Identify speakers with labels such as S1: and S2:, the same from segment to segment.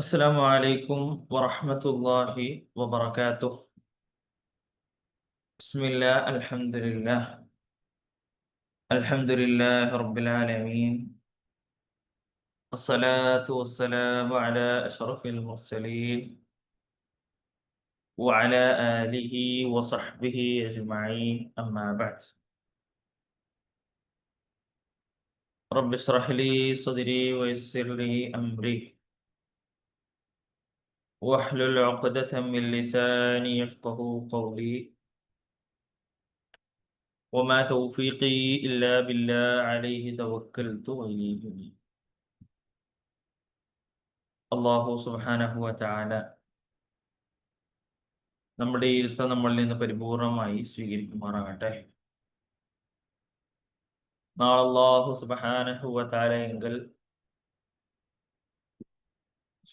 S1: السلام عليكم ورحمة الله وبركاته. بسم الله الحمد لله رب العالمين. الصلاة والسلام على أشرف المرسلين وعلى آله وصحبه أجمعين، أما بعد. رب اشرح لي صدري ويسر لي أمري واحلل عقدة من لساني يفقه قولي، وما توفيقي إلا بالله عليه توكلت وإليه أنيب. അള്ളാഹു സുബ്ഹാനഹു വ തആല നമ്മുടെ ഇരുത്തം നമ്മളിൽ നിന്ന് പരിപൂർണമായി സ്വീകരിക്കുമാറാകട്ടെ. നാളെ അള്ളാഹു സുബ്ഹാനഹു വ തആല എങ്കിൽ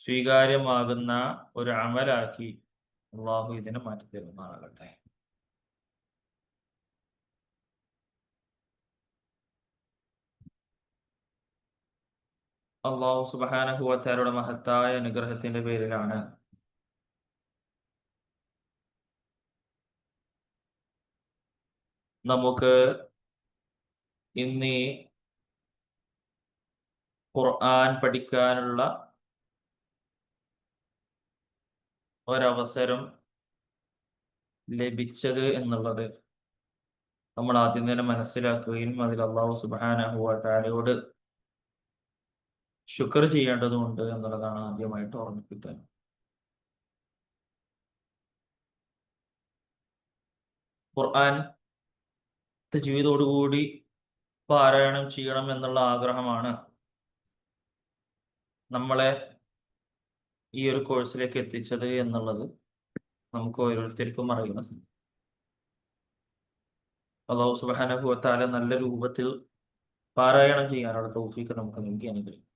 S1: സ്വീകാര്യമാകുന്ന ഒരു അമലാക്കി അള്ളാഹു ഇതിനെ മാറ്റി തരുമാറാകട്ടെ. അള്ളാഹു സുബ്ഹാനഹു വ തആലയുടെ മഹത്തായ അനുഗ്രഹത്തിന്റെ പേരിലാണ് നമുക്ക് ഇന്ന് ഖുർആൻ പഠിക്കാനുള്ള ഒരവസരം ലഭിച്ചത് എന്നുള്ളത് നമ്മൾ ആദ്യം തന്നെ മനസ്സിലാക്കുകയും അതിൽ അള്ളാഹു സുബ്ഹാനഹു വ തആലയോട് ശുക്ർ ചെയ്യേണ്ടതുണ്ട് എന്നുള്ളതാണ് ആദ്യമായിട്ട് ഓർമ്മിപ്പിക്കാൻ. ഖുർആൻ തജ്വീദോടുകൂടി പാരായണം ചെയ്യണം എന്നുള്ള ആഗ്രഹമാണ് നമ്മളെ ഈ ഒരു കോഴ്സിലേക്ക് എത്തിച്ചത് എന്നുള്ളത് നമുക്ക് ഓരോരുത്തർക്കും അറിയുന്ന സംഗതി. അല്ലാഹു സുബ്ഹാനഹു വ തആല നല്ല രൂപത്തിൽ പാരായണം ചെയ്യാനുള്ള തൗഫീഖ് നമുക്ക് നൽകി അനുഗ്രഹിക്കും.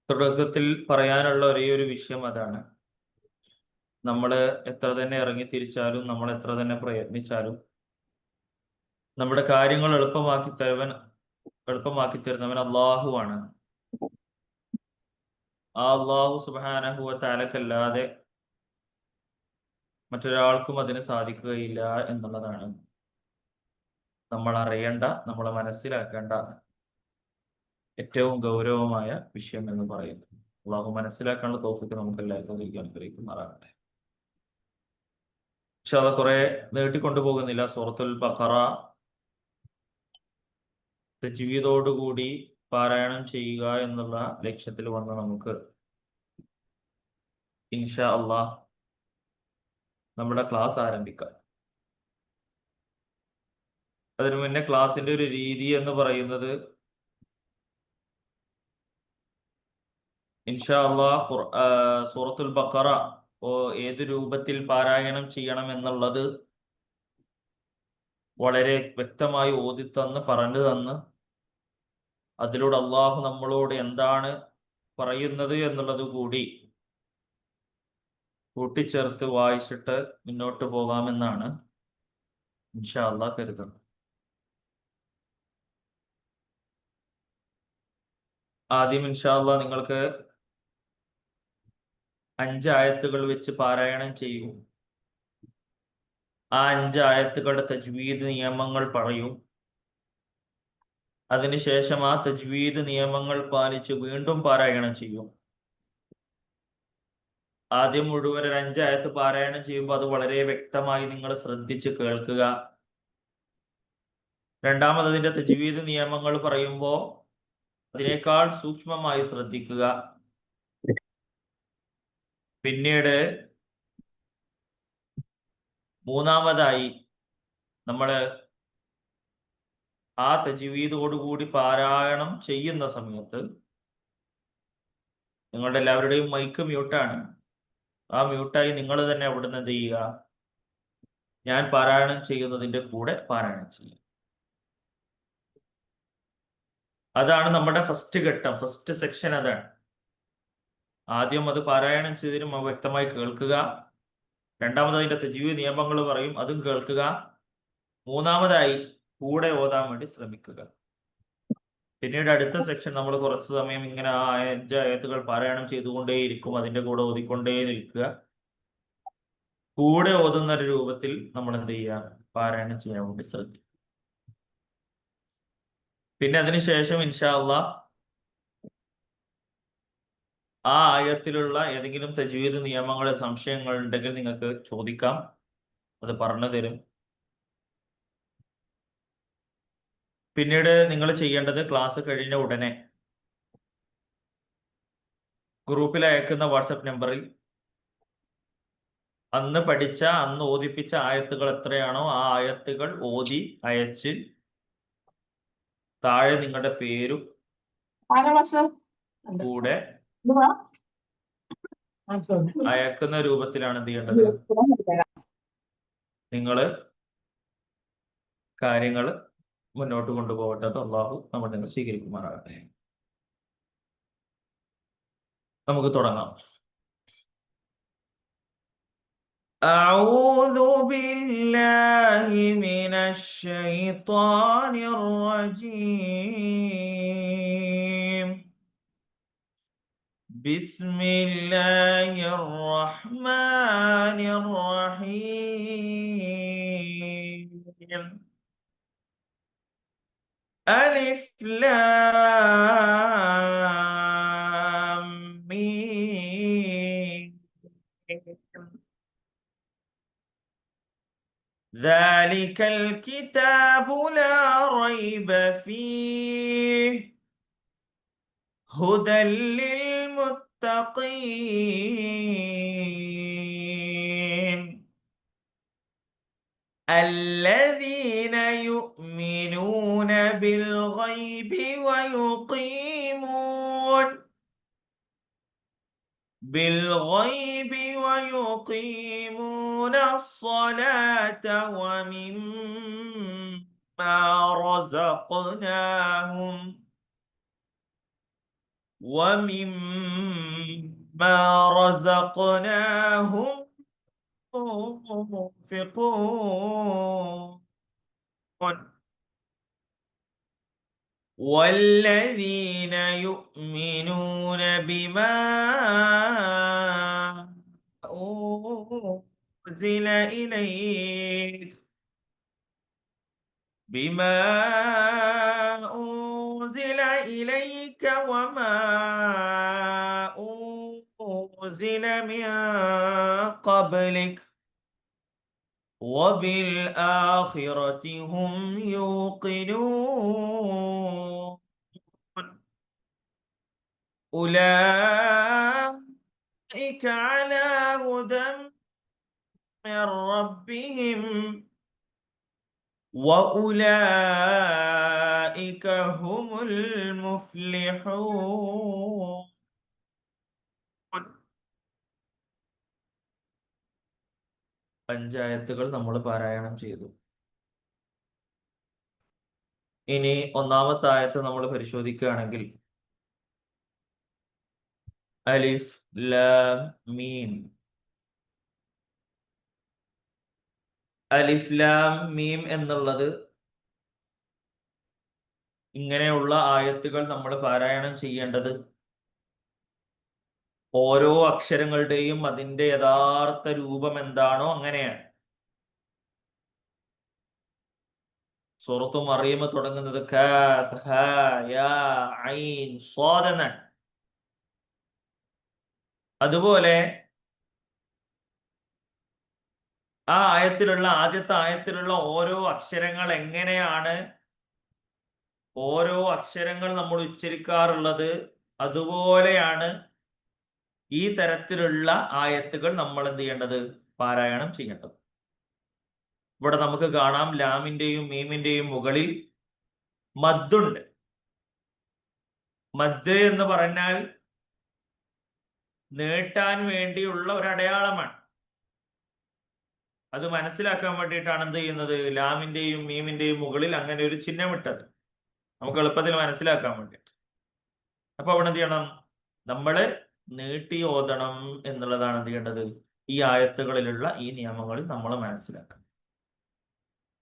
S1: തുടക്കത്തിൽ പറയാനുള്ള ഒരേ ഒരു വിഷയം അതാണ്, നമ്മൾ എത്ര തന്നെ ഇറങ്ങി തിരിച്ചാലും, നമ്മൾ എത്ര തന്നെ പ്രയത്നിച്ചാലും നമ്മുടെ കാര്യങ്ങൾ എളുപ്പമാക്കി തരുന്നവൻ അള്ളാഹുവാണ്. ആ അള്ളാഹു സുബ്ഹാനഹു വ തആലക്കല്ലാതെ മറ്റൊരാൾക്കും അതിന് സാധിക്കുകയില്ല എന്നുള്ളതാണ് നമ്മൾ അറിയേണ്ട, നമ്മൾ മനസ്സിലാക്കേണ്ട ഏറ്റവും ഗൗരവമായ വിഷയം എന്ന് പറയുന്നത്. അള്ളാഹു മനസ്സിലാക്കാനുള്ള തൗഫീഖ് നമുക്ക് എല്ലാവർക്കും നൽകി അനുഗ്രഹിക്കുമാറാകട്ടെ. പക്ഷെ അത് കുറെ നീട്ടിക്കൊണ്ടു പോകുന്നില്ല. സൂറത്തുൽ ബഖറ തജ്വീദോടുകൂടി പാരായണം ചെയ്യുക എന്നുള്ള ലക്ഷ്യത്തിൽ വന്ന് നമുക്ക് ഇൻഷാ അള്ളാഹ് നമ്മുടെ ക്ലാസ് ആരംഭിക്കാം. അതിനു മുന്നേ ക്ലാസിന്റെ ഒരു രീതി എന്ന് പറയുന്നത്, ഇൻഷാ അള്ളാഹ് സൂറത്തുൽ ബഖറ ഏത് രൂപത്തിൽ പാരായണം ചെയ്യണം എന്നുള്ളത് വളരെ വ്യക്തമായി ഓതിത്തന്ന് പറഞ്ഞു തന്ന് അതിലൂടെ അള്ളാഹു നമ്മളോട് എന്താണ് പറയുന്നത് എന്നുള്ളത് കൂടി കൂട്ടിച്ചേർത്ത് വായിച്ചിട്ട് മുന്നോട്ട് പോകാമെന്നാണ് ഇൻഷാ അള്ളാഹ് കരുതുന്നത്. ആദ്യം ഇൻഷാ അള്ളാഹ് നിങ്ങൾക്ക് 5 ആയത്തുകൾ വെച്ച് പാരായണം ചെയ്യും. ആ 5 ആയത്തുകളുടെ തജ്വീദ് നിയമങ്ങൾ പറയും. അതിനുശേഷം ആ തജ്വീദ് നിയമങ്ങൾ പാലിച്ച് വീണ്ടും പാരായണം ചെയ്യും. ആദ്യം മുഴുവൻ 5 ആയത്ത് പാരായണം ചെയ്യുമ്പോൾ അത് വളരെ വ്യക്തമായി നിങ്ങൾ ശ്രദ്ധിച്ച് കേൾക്കുക. രണ്ടാമത് അതിന്റെ തജ്വീദ് നിയമങ്ങൾ പറയുമ്പോൾ അതിനേക്കാൾ സൂക്ഷ്മമായി ശ്രദ്ധിക്കുക. പിന്നീട് മൂന്നാമതായി നമ്മൾ ആ തജ്വീദോടുകൂടി പാരായണം ചെയ്യുന്ന സമയത്ത് നിങ്ങളുടെ എല്ലാവരുടെയും മൈക്ക് മ്യൂട്ടാണ്. ആ മ്യൂട്ടായി നിങ്ങൾ തന്നെ അവിടുന്ന് എന്ത് ചെയ്യുക, ഞാൻ പാരായണം ചെയ്യുന്നതിന്റെ കൂടെ പാരായണം ചെയ്യുക. അതാണ് നമ്മുടെ ഫസ്റ്റ് ഘട്ടം, ഫസ്റ്റ് സെക്ഷൻ. അതാണ് ആദ്യം അത് പാരായണം ചെയ്തതിനും വ്യക്തമായി കേൾക്കുക. രണ്ടാമത് അതിന്റെ തജ്വീദ് നിയമങ്ങൾ പറയും, അതും കേൾക്കുക. മൂന്നാമതായി കൂടെ ഓതാൻ വേണ്ടി ശ്രമിക്കുക. പിന്നീട് അടുത്ത സെക്ഷൻ നമ്മൾ കുറച്ച് സമയം ഇങ്ങനെ ആ 5 ആയത്തുകൾ പാരായണം ചെയ്തുകൊണ്ടേയിരിക്കും, അതിന്റെ കൂടെ ഓതിക്കൊണ്ടേ നിൽക്കുക. കൂടെ ഓതുന്ന ഒരു രൂപത്തിൽ നമ്മൾ എന്ത് ചെയ്യുക, പാരായണം ചെയ്യാൻ വേണ്ടി ശ്രദ്ധിക്കുക. പിന്നെ അതിനുശേഷം ഇൻഷാ അള്ളാഹ് ആ ആയത്തിലുള്ള ഏതെങ്കിലും തജ്വീദ് നിയമങ്ങളെ സംശയങ്ങൾ ഉണ്ടെങ്കിൽ നിങ്ങൾക്ക് ചോദിക്കാം, അത് പറഞ്ഞു തരും. പിന്നീട് നിങ്ങൾ ചെയ്യേണ്ടത് ക്ലാസ് കഴിഞ്ഞ ഉടനെ ഗ്രൂപ്പിൽ അയക്കുന്ന വാട്സപ്പ് നമ്പറിൽ അന്ന് ഓതിപ്പിച്ച ആയത്തുകൾ എത്രയാണോ ആ ആയത്തുകൾ ഓതി അയച്ച് താഴെ നിങ്ങളുടെ പേരും കൂടെ അയക്കുന്ന രൂപത്തിലാണ് എന്ത് ചെയ്യേണ്ടത്, നിങ്ങൾ കാര്യങ്ങൾ മുന്നോട്ട് കൊണ്ടുപോകട്ടെ. അള്ളാഹു നമ്മൾ നിങ്ങൾ സ്വീകരിക്കുമാറാകട്ടെ. നമുക്ക് തുടങ്ങാം. أعوذ بالله من الشيطان الرجيم. بسم الله الرحمن الرحيم. ألف لام ميم. ذلك الكتاب لا ريب فيه هدى للمتقين الذين يؤمنون بالغيب ويقيمون الصلاة ومما رزقناهم ينفقون والذين يؤمنون بما أنزل إليك وما أنزل من قبلك وبالآخرة هم يوقنون أولئك على هدى من ربهم وأولئك هم المفلحون. 5 ആയത്തുകൾ നമ്മൾ പാരായണം ചെയ്തു. ഇനി ഒന്നാമത്തെ ആയത്ത് നമ്മൾ പരിശോധിക്കുകയാണെങ്കിൽ അലിഫ് ലാം മീം. അലിഫ് ലാം മീം എന്നുള്ളത് ഇങ്ങനെയുള്ള ആയത്തുകൾ നമ്മൾ പാരായണം ചെയ്യേണ്ടത് ഓരോ അക്ഷരങ്ങളുടെയും അതിന്റെ യഥാർത്ഥ രൂപം എന്താണോ അങ്ങനെയാണ്. സൂറത്തു മറിയം തുടങ്ങുന്നത് കാഫ് ഹാ യാ ഐൻ സ്വാദ് എന്നാണ്. അതുപോലെ ആ ആദ്യത്തെ ആയത്തിലുള്ള ഓരോ അക്ഷരങ്ങൾ എങ്ങനെയാണ് ഓരോ അക്ഷരങ്ങൾ നമ്മൾ ഉച്ചരിക്കാറുള്ളത്, അതുപോലെയാണ് ഈ തരത്തിലുള്ള ആയത്തുകൾ നമ്മൾ എന്ത് ചെയ്യേണ്ടത്, പാരായണം ചെയ്യേണ്ടത്. ഇവിടെ നമുക്ക് കാണാം ലാമിന്റെയും മീമിന്റെയും മുകളിൽ മദ്ദുണ്ട്. മദ് എന്ന് പറഞ്ഞാൽ നീട്ടാൻ വേണ്ടിയുള്ള ഒരു അടയാളമാണ്. അത് മനസ്സിലാക്കാൻ വേണ്ടിയിട്ടാണ് എന്ത് ചെയ്യുന്നത്, ലാമിന്റെയും മീമിന്റെയും മുകളിൽ അങ്ങനെ ഒരു ചിഹ്നമിട്ടത്, നമുക്ക് എളുപ്പത്തിൽ മനസ്സിലാക്കാൻ വേണ്ടിയിട്ട്. അപ്പൊ അവിടെ എന്ത് ചെയ്യണം, നമ്മള് നീട്ടി ഓതണം എന്നുള്ളതാണ് എന്ത് ചെയ്യേണ്ടത്, ഈ ആയത്തുകളിലുള്ള ഈ നിയമങ്ങളിൽ നമ്മൾ മനസ്സിലാക്കണം.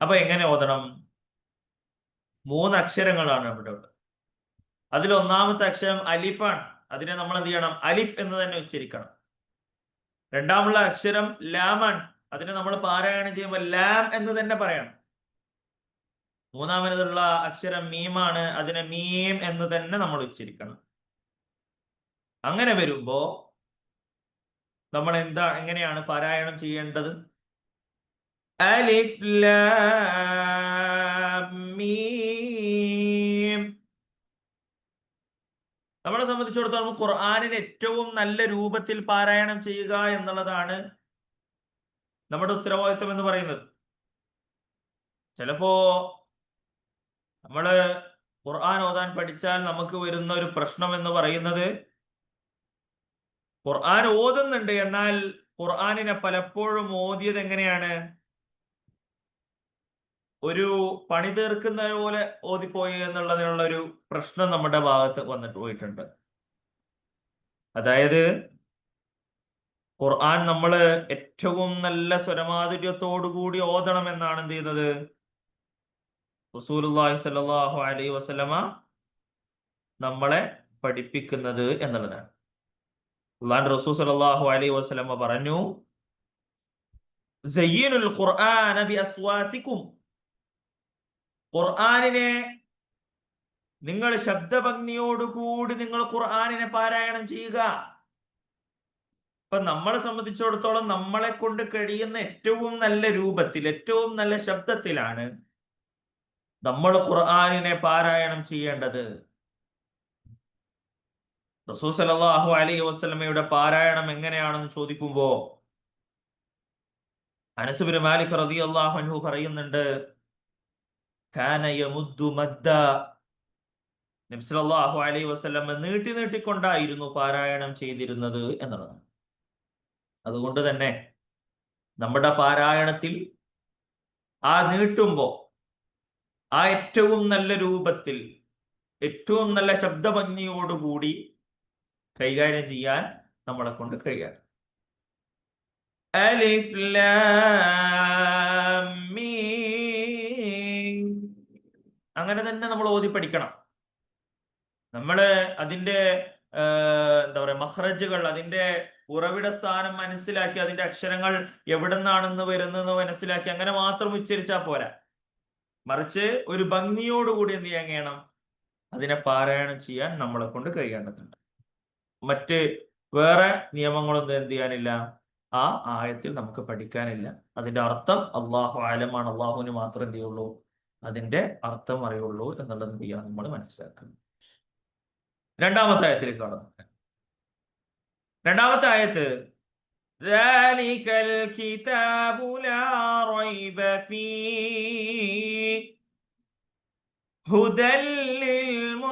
S1: അപ്പൊ എങ്ങനെ ഓതണം? 3 അക്ഷരങ്ങളാണ് ഇവിടെ ഉള്ളത്. അതിൽ ഒന്നാമത്തെ അക്ഷരം അലിഫാണ്. അതിനെ നമ്മൾ എന്ത് ചെയ്യണം? അലിഫ് എന്ന് തന്നെ ഉച്ചരിക്കണം. രണ്ടാമുള്ള അക്ഷരം ലാമാണ്. അതിനെ നമ്മൾ പാരായണം ചെയ്യുമ്പോൾ ലാം എന്ന് തന്നെ പറയണം. മൂന്നാമതുള്ള അക്ഷരം മീമാണ്. അതിനെ മീം എന്ന് തന്നെ നമ്മൾ ഉച്ചരിക്കണം. അങ്ങനെ വരുമ്പോ നമ്മൾ എങ്ങനെയാണ് പാരായണം ചെയ്യേണ്ടത്? അലിഫ് ലാം മീം. നമ്മളെ സംബന്ധിച്ചിടത്തോളം ഖുർആനിന് ഏറ്റവും നല്ല രൂപത്തിൽ പാരായണം ചെയ്യുക എന്നുള്ളതാണ് നമ്മുടെ ഉത്തരവാദിത്വം എന്ന് പറയുന്നത്. ചിലപ്പോ നമ്മള് ഖുർആൻ ഓതാൻ പഠിച്ചാൽ നമുക്ക് വരുന്ന ഒരു പ്രശ്നം എന്ന് പറയുന്നത്, ഖുർആൻ ഓതുന്നുണ്ട്, എന്നാൽ ഖുർആനിനെ പലപ്പോഴും ഓതിയത് എങ്ങനെയാണ്? ഒരു പണി തീർക്കുന്ന പോലെ ഓതിപ്പോയി എന്നുള്ളതിനുള്ള ഒരു പ്രശ്നം നമ്മുടെ ഭാഗത്ത് വന്നിട്ട് പോയിട്ടുണ്ട്. അതായത് ഖുർആൻ നമ്മൾ ഏറ്റവും നല്ല സ്വരമാധുര്യത്തോടു കൂടി ഓതണം എന്നാണ് എന്ത് ചെയ്യുന്നത്? റസൂലുള്ളാഹി സ്വല്ലല്ലാഹു അലൈഹി വസല്ലമ നമ്മളെ പഠിപ്പിക്കുന്നത് എന്നുള്ളതാണ്. അല്ലാഹുവിന്റെ റസൂൽ സ്വല്ലല്ലാഹു അലൈഹി വസല്ലമ പറഞ്ഞു, സയ്യിനുൽ ഖുർആന ബിഅസ്വാതികും. ഖുർആനിനെ നിങ്ങൾ ശബ്ദഭംഗിയോടുകൂടി നിങ്ങൾ ഖുർആനിനെ പാരായണം ചെയ്യുക. ഇപ്പൊ നമ്മളെ സംബന്ധിച്ചിടത്തോളം നമ്മളെ കൊണ്ട് കഴിയുന്ന ഏറ്റവും നല്ല രൂപത്തിൽ, ഏറ്റവും നല്ല ശബ്ദത്തിലാണ് നമ്മൾ ഖുർആനിനെ പാരായണം ചെയ്യേണ്ടത്. റസൂൽ സല്ലല്ലാഹു അലൈഹി വസല്ലമയുടെ പാരായണം എങ്ങനെയാണെന്ന് ചോദിക്കുമ്പോ അനസ് ബിൻ മാലിക് റളിയല്ലാഹു അൻഹു പറയുന്നുണ്ട്, കാന യമുദ്ദു മദ്ദ. നബി സല്ലല്ലാഹു അലൈഹി വസല്ലം നീട്ടിക്കൊണ്ടായിരുന്നു പാരായണം ചെയ്തിരുന്നത് എന്നുള്ളതാണ്. അതുകൊണ്ട് തന്നെ നമ്മുടെ പാരായണത്തിൽ ആ നീട്ടുമ്പോ ആ ഏറ്റവും നല്ല രൂപത്തിൽ, ഏറ്റവും നല്ല ശബ്ദഭംഗിയോടുകൂടി കൈകാര്യം ചെയ്യാൻ നമ്മളെ കൊണ്ട് കഴിയണം. അലിഫ് ലാം മീം. അങ്ങനെ തന്നെ നമ്മൾ ഓതി പഠിക്കണം. നമ്മള് അതിന്റെ എന്താ പറയാ, മഖ്റജുകൾ, അതിന്റെ ഉറവിട സ്ഥാനം മനസ്സിലാക്കി, അതിന്റെ അക്ഷരങ്ങൾ എവിടെ നിന്നാണെന്ന് വരുന്നത് മനസ്സിലാക്കി അങ്ങനെ മാത്രം ഉച്ചരിച്ചാൽ പോരാ. മറിച്ച് ഒരു ഭംഗിയോടുകൂടി എന്ത് ചെയ്യാൻ കഴിയണം? അതിനെ പാരായണം ചെയ്യാൻ നമ്മളെ കൊണ്ട് കഴിയേണ്ടതുണ്ട്. മറ്റ് വേറെ നിയമങ്ങളൊന്നും എന്ത് ചെയ്യാനില്ല, ആ ആയത്തിൽ നമുക്ക് പഠിക്കാനില്ല. അതിന്റെ അർത്ഥം അള്ളാഹു ആലമാണ്, അള്ളാഹുവിന് മാത്രം എന്ത് ചെയ്യുള്ളൂ, അതിന്റെ അർത്ഥം അറിയുള്ളൂ എന്നുള്ളത് എന്ത് ചെയ്യാൻ നമ്മൾ മനസ്സിലാക്കുന്നു. രണ്ടാമത്തെ ആയത്തിലേക്ക് കടന്നു. രണ്ടാമത്തെ ആയത്ത്, ذَلِكَ الْكِتَابُ لَا رَيْبَ فِيهِ هُدًى لِّلْمُتَّقِينَ.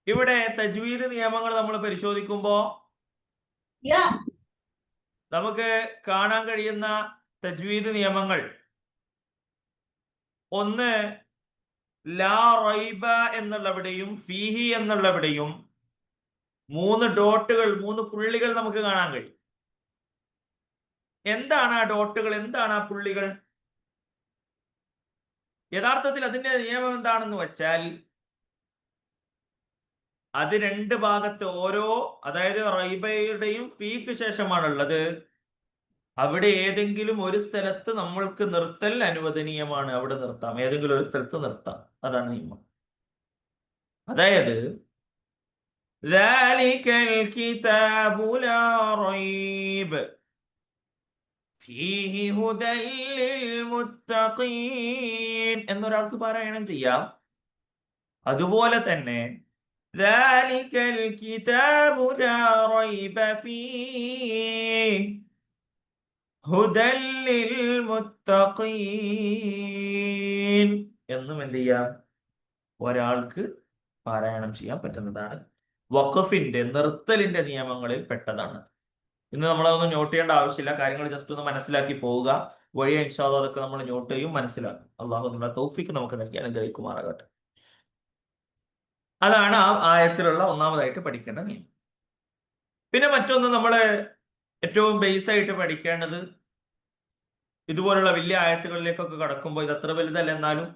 S1: ഇവിടെ തജ്വീദ് നിയമങ്ങൾ നമ്മൾ പരിശോധിക്കുമ്പോ നമുക്ക് കാണാൻ കഴിയുന്ന തജ്വീദ് നിയമങ്ങൾ, ഒന്ന് ലാ റൈബ എന്നുള്ളവിടെയും ഫീഹി എന്നുള്ളവിടെയും 3 ഡോട്ടുകൾ, 3 പുള്ളികൾ നമുക്ക് കാണാൻ കഴിയും. എന്താണ് ആ ഡോട്ടുകൾ, എന്താണ് ആ പുള്ളികൾ? യഥാർത്ഥത്തിൽ അതിന്റെ നിയമം എന്താണെന്ന് വെച്ചാൽ, അത് 2 ഭാഗത്ത് ഓരോ, അതായത് റൈബയുടെയും ഫീക്ക് ശേഷമാണുള്ളത്. അവിടെ ഏതെങ്കിലും ഒരു സ്ഥലത്ത് നമ്മൾക്ക് നിർത്തൽ അനുവദനീയമാണ്. അവിടെ നിർത്താം, ഏതെങ്കിലും ഒരു സ്ഥലത്ത് നിർത്താം. അതാണ് നിയമം. അതായത് ذَلِكَ الْكِتَابُ لَا رَيْبَ فِيهِ هُدًى لِّلْمُتَّقِينَ എന്നൊരാൾക്ക് പാരായണം ചെയ്യാം. അതുപോലെ തന്നെ ذَلِكَ الْكِتَابُ لَا رَيْبَ فِيهِ هُدًى لِّلْمُتَّقِينَ എന്നും എന്ത് ചെയ്യാം, ഒരാൾക്ക് പാരായണം ചെയ്യാൻ പറ്റുന്നതാണ്. വഖഫിന്റെ, നിർത്തലിന്റെ നിയമങ്ങളിൽ പെട്ടതാണ്. ഇന്ന് നമ്മളതൊന്നും നോട്ട് ചെയ്യേണ്ട ആവശ്യമില്ല. കാര്യങ്ങൾ ജസ്റ്റ് ഒന്ന് മനസ്സിലാക്കി പോവുക. വഴിയെ ഇൻഷാ അല്ലാഹ് അതൊക്കെ നമ്മൾ നോട്ട് ചെയ്യും, മനസ്സിലാക്കും. അള്ളാഹു നമ്മുടെ തൗഫീഖ് നമുക്ക് നൽകി അനുഗ്രഹിക്കുമാറാകട്ടെ. അതാണ് ആ ആയത്തിലുള്ള ഒന്നാമതായിട്ട് പഠിക്കേണ്ട നിയമം. പിന്നെ മറ്റൊന്ന്, നമ്മള് ഏറ്റവും ബേസ് ആയിട്ട് പഠിക്കേണ്ടത്, ഇതുപോലുള്ള വലിയ ആയത്തുകളിലേക്കൊക്കെ കടക്കുമ്പോൾ, ഇത് അത്ര വലുതല്ല എന്നാലും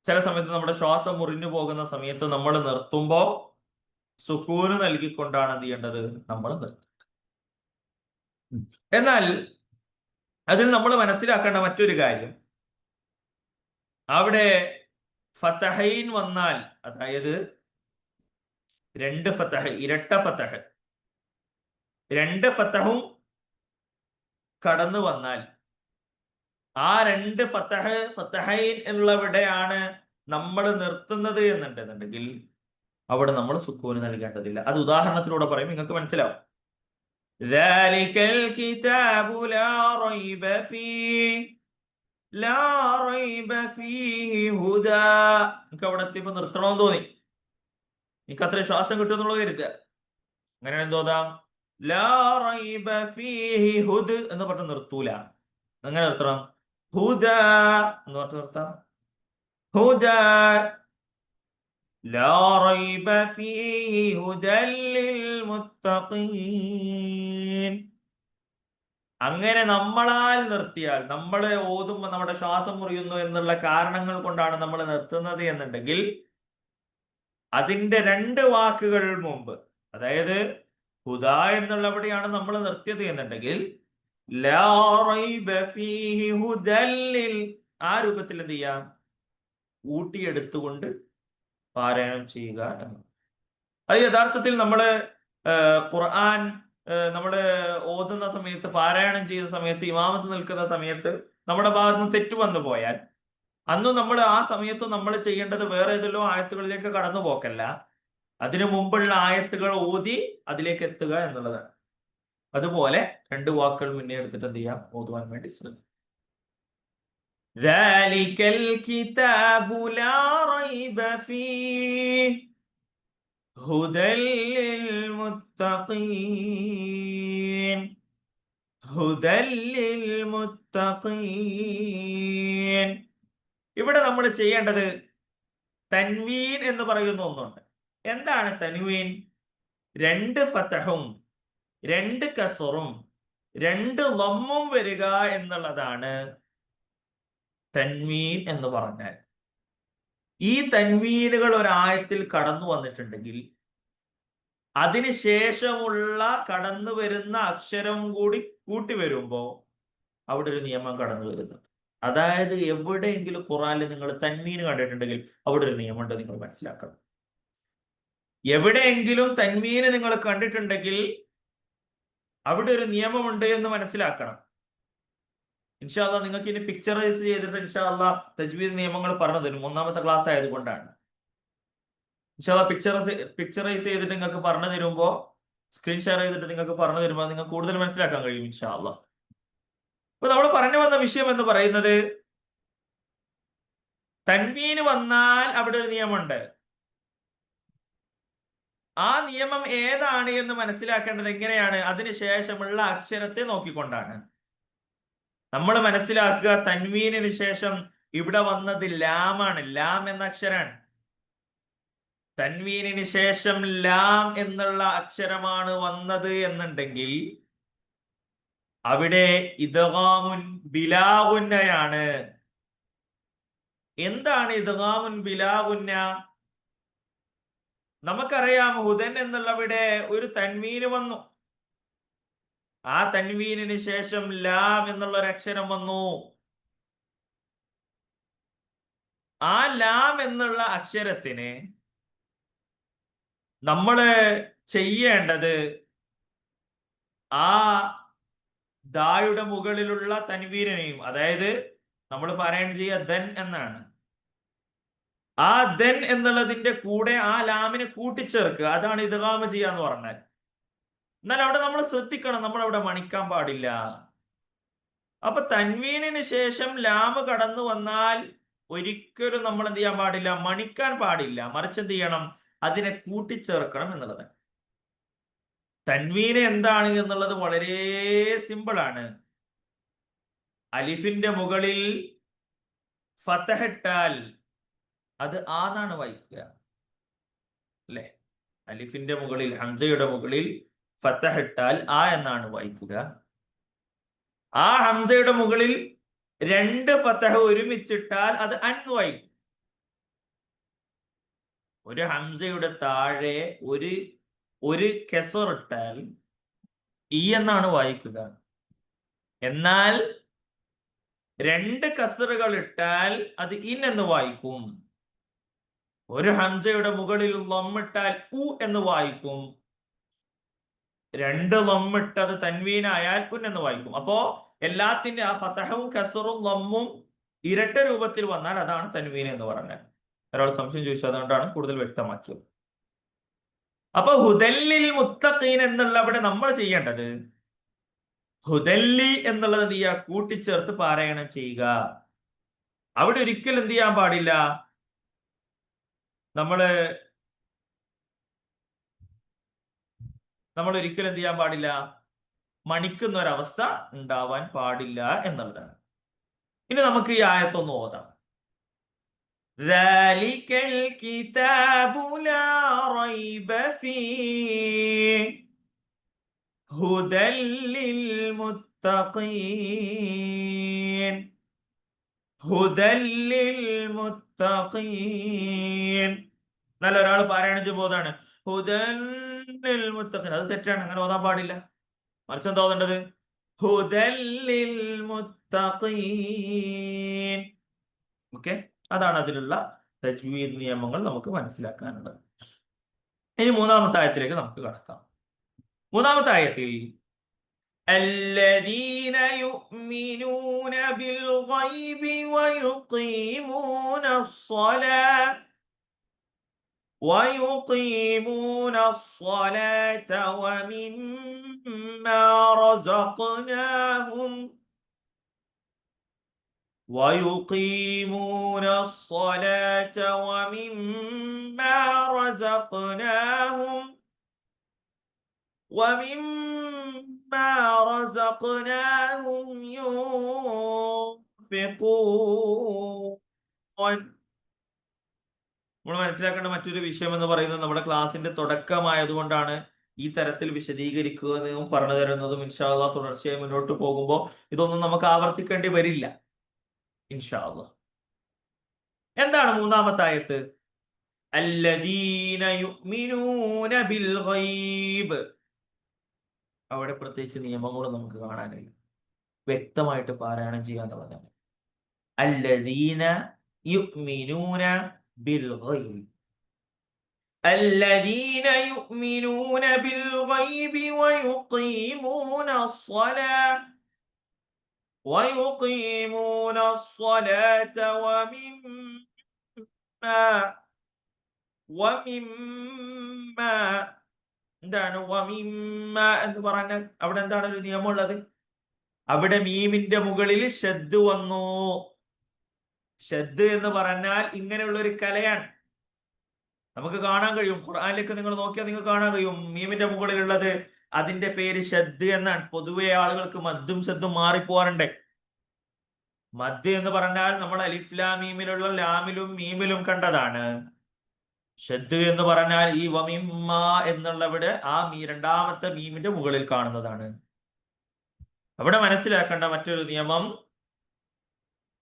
S1: ചില സമയത്ത് നമ്മുടെ ശ്വാസം മുറിഞ്ഞു പോകുന്ന സമയത്ത് നമ്മൾ നിർത്തുമ്പോൾ സുക്കൂന് നൽകിക്കൊണ്ടാണ് എന്ത് ചെയ്യേണ്ടത്, നമ്മൾ നിർത്തുന്നത്. എന്നാൽ അതിൽ നമ്മൾ മനസ്സിലാക്കേണ്ട മറ്റൊരു കാര്യം, അവിടെ ഫതഹൈൻ വന്നാൽ, അതായത് രണ്ട് ഫതഹ്, ഇരട്ട ഫതഹ്, രണ്ട് ഫതഹും കടന്നു വന്നാൽ ആ രണ്ട് ഫതഹൈൻ എന്നുള്ളവിടെയാണ് നമ്മൾ നിർത്തുന്നത് എന്നുണ്ടെന്നുണ്ടെങ്കിൽ അവിടെ നമ്മൾ സുക്കൂന് നൽകേണ്ടതില്ല. അത് ഉദാഹരണത്തിലൂടെ പറയും, നിങ്ങൾക്ക് മനസ്സിലാവും. ذلك الكتاب لا ريب فيه لا ريب فيه هدى. നിങ്ങൾക്ക് അവിടെ എത്തിയപ്പോൾ നിർത്തണമെന്ന് തോന്നി, എനിക്ക് അത്ര ശ്വാസം കിട്ടുമെന്നുള്ളത് കരുതുക. അങ്ങനെ എന്തോതാം, ലാ റൈബ ഫീഹി ഹുദ് എന്ന് പറഞ്ഞ് നിർത്തൂല. അങ്ങനെ നിർത്തണം, ഹുദ എന്ന് പറഞ്ഞ് നിർത്താം. ഹുദ ലാ റൈബ ഫീഹി ഹുദൽ ലിൽ മുത്തഖീൻ. അങ്ങനെ നമ്മളാൽ നിർത്തിയാൽ, നമ്മൾ ഓതുമ്പോൾ നമ്മുടെ ശ്വാസം മുറിയുന്നു എന്നുള്ള കാരണങ്ങൾ കൊണ്ടാണ് നമ്മൾ നിർത്തുന്നത് എന്നുണ്ടെങ്കിൽ അതിന്റെ രണ്ട് വാക്കുകൾ മുമ്പ്, അതായത് ഹുദ എന്നുള്ളവിടെയാണ് നമ്മൾ നിർത്തിയത് എന്നുണ്ടെങ്കിൽ ലാ റൈബ ഫീഹി ഹുദൽ ലിൽ, ആ രൂപത്തിൽ എന്ത് ചെയ്യാം, ഊട്ടിയെടുത്തുകൊണ്ട് പാരായണം ചെയ്യുക എന്ന്. അത് യഥാർത്ഥത്തിൽ നമ്മള് ഖുർആൻ നമ്മള് ഓതുന്ന സമയത്ത്, പാരായണം ചെയ്യുന്ന സമയത്ത്, ഇമാമത്ത് നിൽക്കുന്ന സമയത്ത് നമ്മുടെ ഭാഗത്ത് നിന്ന് തെറ്റ് വന്നു പോയാൽ അന്ന് നമ്മൾ ആ സമയത്ത് നമ്മൾ ചെയ്യേണ്ടത് വേറെ ഏതെല്ലോ ആയത്തുകളിലേക്ക് കടന്നു പോക്കല്ല, അതിനു മുമ്പുള്ള ആയത്തുകൾ ഓതി അതിലേക്ക് എത്തുക എന്നുള്ളതാണ്. അതുപോലെ രണ്ട് വാക്കുകൾ മുന്നേ എടുത്തിട്ട് എന്ത് ചെയ്യാം, ഓതുവാൻ വേണ്ടി ശ്രമിക്കും. ذلك الكتاب لا ريب فيه هدى للمتقين هدى للمتقين. ഇവിടെ നമ്മൾ ചെയ്യേണ്ടത് തൻവീൻ എന്ന് പറയുന്ന ഒന്നുണ്ട്. എന്താണ് തൻവീൻ? രണ്ട് ഫതഹും രണ്ട് കസറും രണ്ട് ലമ്മും വരിക എന്നുള്ളതാണ് തൻവീൻ എന്ന് പറഞ്ഞാൽ. ഈ തൻവീനുകൾ ഒരായത്തിൽ കടന്നു വന്നിട്ടുണ്ടെങ്കിൽ അതിനുശേഷമുള്ള കടന്നു വരുന്ന അക്ഷരം കൂടി കൂട്ടി വരുമ്പോ അവിടെ ഒരു നിയമം കടന്നു വരുന്നുണ്ട്. അതായത് എവിടെയെങ്കിലും ഖുറാനിൽ നിങ്ങൾ തൻവീന് കണ്ടിട്ടുണ്ടെങ്കിൽ അവിടെ ഒരു നിയമമുണ്ട്, നിങ്ങൾ മനസ്സിലാക്കണം. എവിടെയെങ്കിലും തൻവീന് നിങ്ങൾ കണ്ടിട്ടുണ്ടെങ്കിൽ അവിടെ ഒരു നിയമമുണ്ട് എന്ന് മനസ്സിലാക്കണം. ഇൻഷാ അല്ലാഹ് നിങ്ങൾക്ക് ഇനി പിക്ചറൈസ് ചെയ്തിട്ട് ഇൻഷാ അല്ലാഹ് തജ്വീദ് നിയമങ്ങൾ പറഞ്ഞു തരും, ഒന്നാമത്തെ ക്ലാസ് ആയതുകൊണ്ടാണ്. ഇൻഷാ അല്ലാഹ് പിക്ചറൈസ് ചെയ്തിട്ട് നിങ്ങൾക്ക് പറഞ്ഞു തരുമ്പോ, സ്ക്രീൻ ഷെയർ ചെയ്തിട്ട് നിങ്ങൾക്ക് പറഞ്ഞു തരുമ്പോൾ നിങ്ങൾക്ക് കൂടുതൽ മനസ്സിലാക്കാൻ കഴിയും ഇൻഷാ അല്ലാഹ്. അപ്പൊ നമ്മൾ പറഞ്ഞു വന്ന വിഷയം എന്ന് പറയുന്നത്, തൻവീന് വന്നാൽ അവിടെ ഒരു നിയമമുണ്ട്. ആ നിയമം ഏതാണ് എന്ന് മനസ്സിലാക്കേണ്ടത് എങ്ങനെയാണ്? അതിനുശേഷമുള്ള അക്ഷരത്തെ നോക്കിക്കൊണ്ടാണ്. നമ്മൾ മനസ്സിലാക്കുക, തൻവീനിന് ശേഷം ഇവിടെ വന്നത് ലാമാണ്, ലാം എന്ന അക്ഷരാണ്. തൻവീനിന് ശേഷം ലാം എന്നുള്ള അക്ഷരമാണ് വന്നത് എന്നുണ്ടെങ്കിൽ അവിടെ ഇദ്ഗാമുൻ ബിലാ ഗുന്നയാണ്. എന്താണ് ഇദ്ഗാമുൻ ബിലാ ഗുന്ന? നമുക്കറിയാം, ഹുദൻ എന്നുള്ളവിടെ ഒരു തൻവീന് വന്നു, ആ തൻവീനിന് ശേഷം ലാം എന്നുള്ള ഒരു അക്ഷരം വന്നു. ആ ലാം എന്നുള്ള അക്ഷരത്തിന് നമ്മള് ചെയ്യേണ്ടത് ആ ദായുടെ മുകളിലുള്ള തൻവീനെയും, അതായത് നമ്മൾ പാരായണം ചെയ്യുക ദൻ എന്നാണ്, ആ ദൻ എന്നുള്ളതിന്റെ കൂടെ ആ ലാമിനെ കൂട്ടിച്ചേർക്കുക. അതാണ് ഇദ്ഗാം ചെയ്യുക എന്ന് പറഞ്ഞാൽ. എന്നാൽ അവിടെ നമ്മൾ ശ്രദ്ധിക്കണം, നമ്മൾ അവിടെ മണിക്കാൻ പാടില്ല. അപ്പൊ തൻവീനിന് ശേഷം ലാം കടന്നു വന്നാൽ ഒരിക്കലും നമ്മൾ എന്ത് ചെയ്യാൻ പാടില്ല, മണിക്കാൻ പാടില്ല. മറിച്ച് എന്ത് ചെയ്യണം, അതിനെ കൂട്ടിച്ചേർക്കണം എന്നുള്ളത്. തൻവീന് എന്താണ് എന്നുള്ളത് വളരെ സിമ്പിൾ ആണ്. അലിഫിന്റെ മുകളിൽ ഫതഹ് ഇട്ടാൽ അത് ആന്നാണ് വായിക്കുക, അല്ലെ? അലിഫിന്റെ മുകളിൽ, ഹംസയുടെ മുകളിൽ ഫതഹ് ഇട്ടാൽ ആ എന്നാണ് വായിക്കുക. ആ ഹംസയുടെ മുകളിൽ രണ്ട് ഫതഹ് ഒരുമിച്ചിട്ടാൽ അത് അൻ വായിക്കും. ഒരു ഹംസയുടെ താഴെ ഒരു കെസറിട്ടാൽ ഈ എന്നാണ് വായിക്കുക. എന്നാൽ രണ്ട് കസറുകൾ ഇട്ടാൽ അത് ഇൻ എന്ന് വായിക്കും. ഒരു ഹംസയുടെ മുകളിൽ ലമ്മിട്ടാൽ ഉ എന്ന് വായിക്കും. രണ്ട് ലമ്മിട്ടത് തൻവീനായാൽ ഉൻ എന്ന് വായിക്കും. അപ്പോ എല്ലാത്തിന്റെ ആ ഫതഹവും കസറും ലമ്മും ഇരട്ട രൂപത്തിൽ വന്നാൽ അതാണ് തൻവീൻ എന്ന് പറഞ്ഞാൽ. ഒരാൾ സംശയം ചോദിച്ചു, അതുകൊണ്ടാണ് കൂടുതൽ വ്യക്തമാക്കിയത്. അപ്പൊ ഹുദല്ലിൽ മുത്തഖീൻ എന്നുള്ള അവിടെ നമ്മൾ ചെയ്യേണ്ടത് ഹുദല്ലി എന്നുള്ളത് എന്ത് ചെയ്യുക, കൂട്ടിച്ചേർത്ത് പാരായണം ചെയ്യുക. അവിടെ ഒരിക്കലും എന്ത് ചെയ്യാൻ പാടില്ല, നമ്മൾ ഒരിക്കലും എന്ത് ചെയ്യാൻ പാടില്ല, മണിക്കുന്ന ഒരവസ്ഥ ഉണ്ടാവാൻ പാടില്ല എന്നുള്ളതാണ്. ഇനി നമുക്ക് ഈ ആയത്തൊന്ന് ഓതാം. ذَلِكَ الْكِتَابُ لَا رَيْبَ فِيهِ هُدًى لِّلْمُتَّقِينَ هُدًى لِّلْمُتَّقِينَ. നല്ല ഒരാൾ പാരായണം ചെയ്യുമ്പോഴാണ് ഹുദൻ ലിൽ മുത്തഖീൻ. അത് തെറ്റാണ്, അങ്ങനെ ഓതാൻ പാടില്ല. മറിച്ച് എന്താ ഓതേണ്ടത്? ഹുദൻ ലിൽ മുത്തഖീൻ. ഓക്കെ, അതാണ് അതിലുള്ള തജ്വീദ് നിയമങ്ങൾ നമുക്ക് മനസ്സിലാക്കാനുള്ളത്. ഇനി മൂന്നാമത്തെ ആയത്തിലേക്ക് നമുക്ക് കടക്കാം. മൂന്നാമത്തെ ആയത്തിൽ الذين يؤمنون بالغيب ويقيمون الصلاة ومما رزقناهم ويقيمون الصلاة ومما رزقناهم ينفقون. നമ്മൾ മനസ്സിലാക്കേണ്ട മറ്റൊരു വിഷയം എന്ന് പറയുന്നത് നമ്മുടെ ക്ലാസിന്റെ തുടക്കമായതുകൊണ്ടാണ് ഈ തരത്തിൽ വിശദീകരിക്കുന്നതും പറഞ്ഞു തരുന്നതും. ഇൻഷാ അല്ലാഹ് തുടർച്ചയായി മുന്നോട്ട് പോകുമ്പോൾ ഇതൊന്നും നമുക്ക് ആവർത്തിക്കേണ്ടി വരില്ല ഇൻഷാ അല്ലാഹ്. എന്താണ് മൂന്നാമത്തെ ആയത്ത്? അല്ലദീന യുഅ്മിനൂന ബിൽ ഗൈബ്. അവിടെ പ്രത്യേകിച്ച് നിയമങ്ങളും നമുക്ക് കാണാൻ കഴിയും. വ്യക്തമായിട്ട് പാരായണം ചെയ്യാന്ന് പറഞ്ഞാൽ അല്ലദീന യുഅ്മിനൂന ബിൽ ഗൈബ്. الذين يؤمنون بالغيب ويقيمون الصلاة ومما എന്താണ് വമിമ്മ എന്ന് പറഞ്ഞാൽ അവിടെ എന്താണ് ഒരു നിയമമുള്ളത്? അവിടെ മീമിന്റെ മുകളിൽ ഷദ് വന്നു. ഷദ് എന്ന് പറഞ്ഞാൽ ഇങ്ങനെയുള്ള ഒരു കലയാണ്. നമുക്ക് കാണാൻ കഴിയും, ഖുർആനിലേക്ക് നിങ്ങൾ നോക്കിയാൽ നിങ്ങൾക്ക് കാണാൻ കഴിയും മീമിന്റെ മുകളിലുള്ളത് അതിന്റെ പേര് ഷദ് എന്നാണ്. പൊതുവെ ആളുകൾക്ക് മദ്ദും ഷദ്ദും മാറിപ്പോവാറുണ്ട്. മദ് എന്ന് പറഞ്ഞാൽ നമ്മൾ അലിഫ് ലാം മീമിലുള്ള ലാമിലും മീമിലും കണ്ടതാണ്. ഷദ് എന്ന് പറഞ്ഞാൽ ഈ വമിമ്മ എന്നുള്ളവിടെ ആ രണ്ടാമത്തെ മീമിന്റെ മുകളിൽ കാണുന്നതാണ്. അവിടെ മനസ്സിലാക്കേണ്ട മറ്റൊരു നിയമം,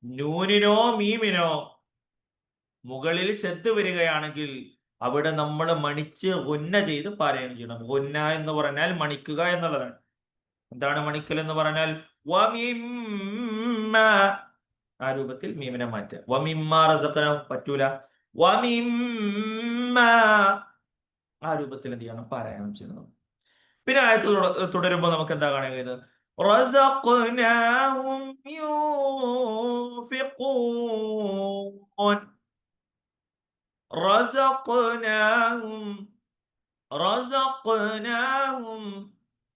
S1: നൂനിനോ മീമിനോ മുകളിൽ ഷദ് വരികയാണെങ്കിൽ അവിടെ നമ്മൾ മണിച്ച് ഗുന്ന ചെയ്ത് പാരായണം ചെയ്യണം. ഗുന്ന എന്ന് പറഞ്ഞാൽ മണിക്കുക എന്നുള്ളതാണ്. എന്താണ് മണിക്കൽ എന്ന് പറഞ്ഞാൽ? വമിമ്മ, ആ രൂപത്തിൽ മീമിനെ മാറ്റുക. വമിമ്മ റസഖനാഹും പറ്റൂല. വമിമ്മ, ആ രൂപത്തിൽ എന്ത് ചെയ്യണം? പാരായണം ചെയ്യുന്നത്. പിന്നെ ആയത്ത് തുടരുമ്പോൾ നമുക്ക് എന്താ കാണാൻ കഴിയുന്നത്? റസഖനാഹും യൂൻഫിഖൂൻ. റസഖനാഹും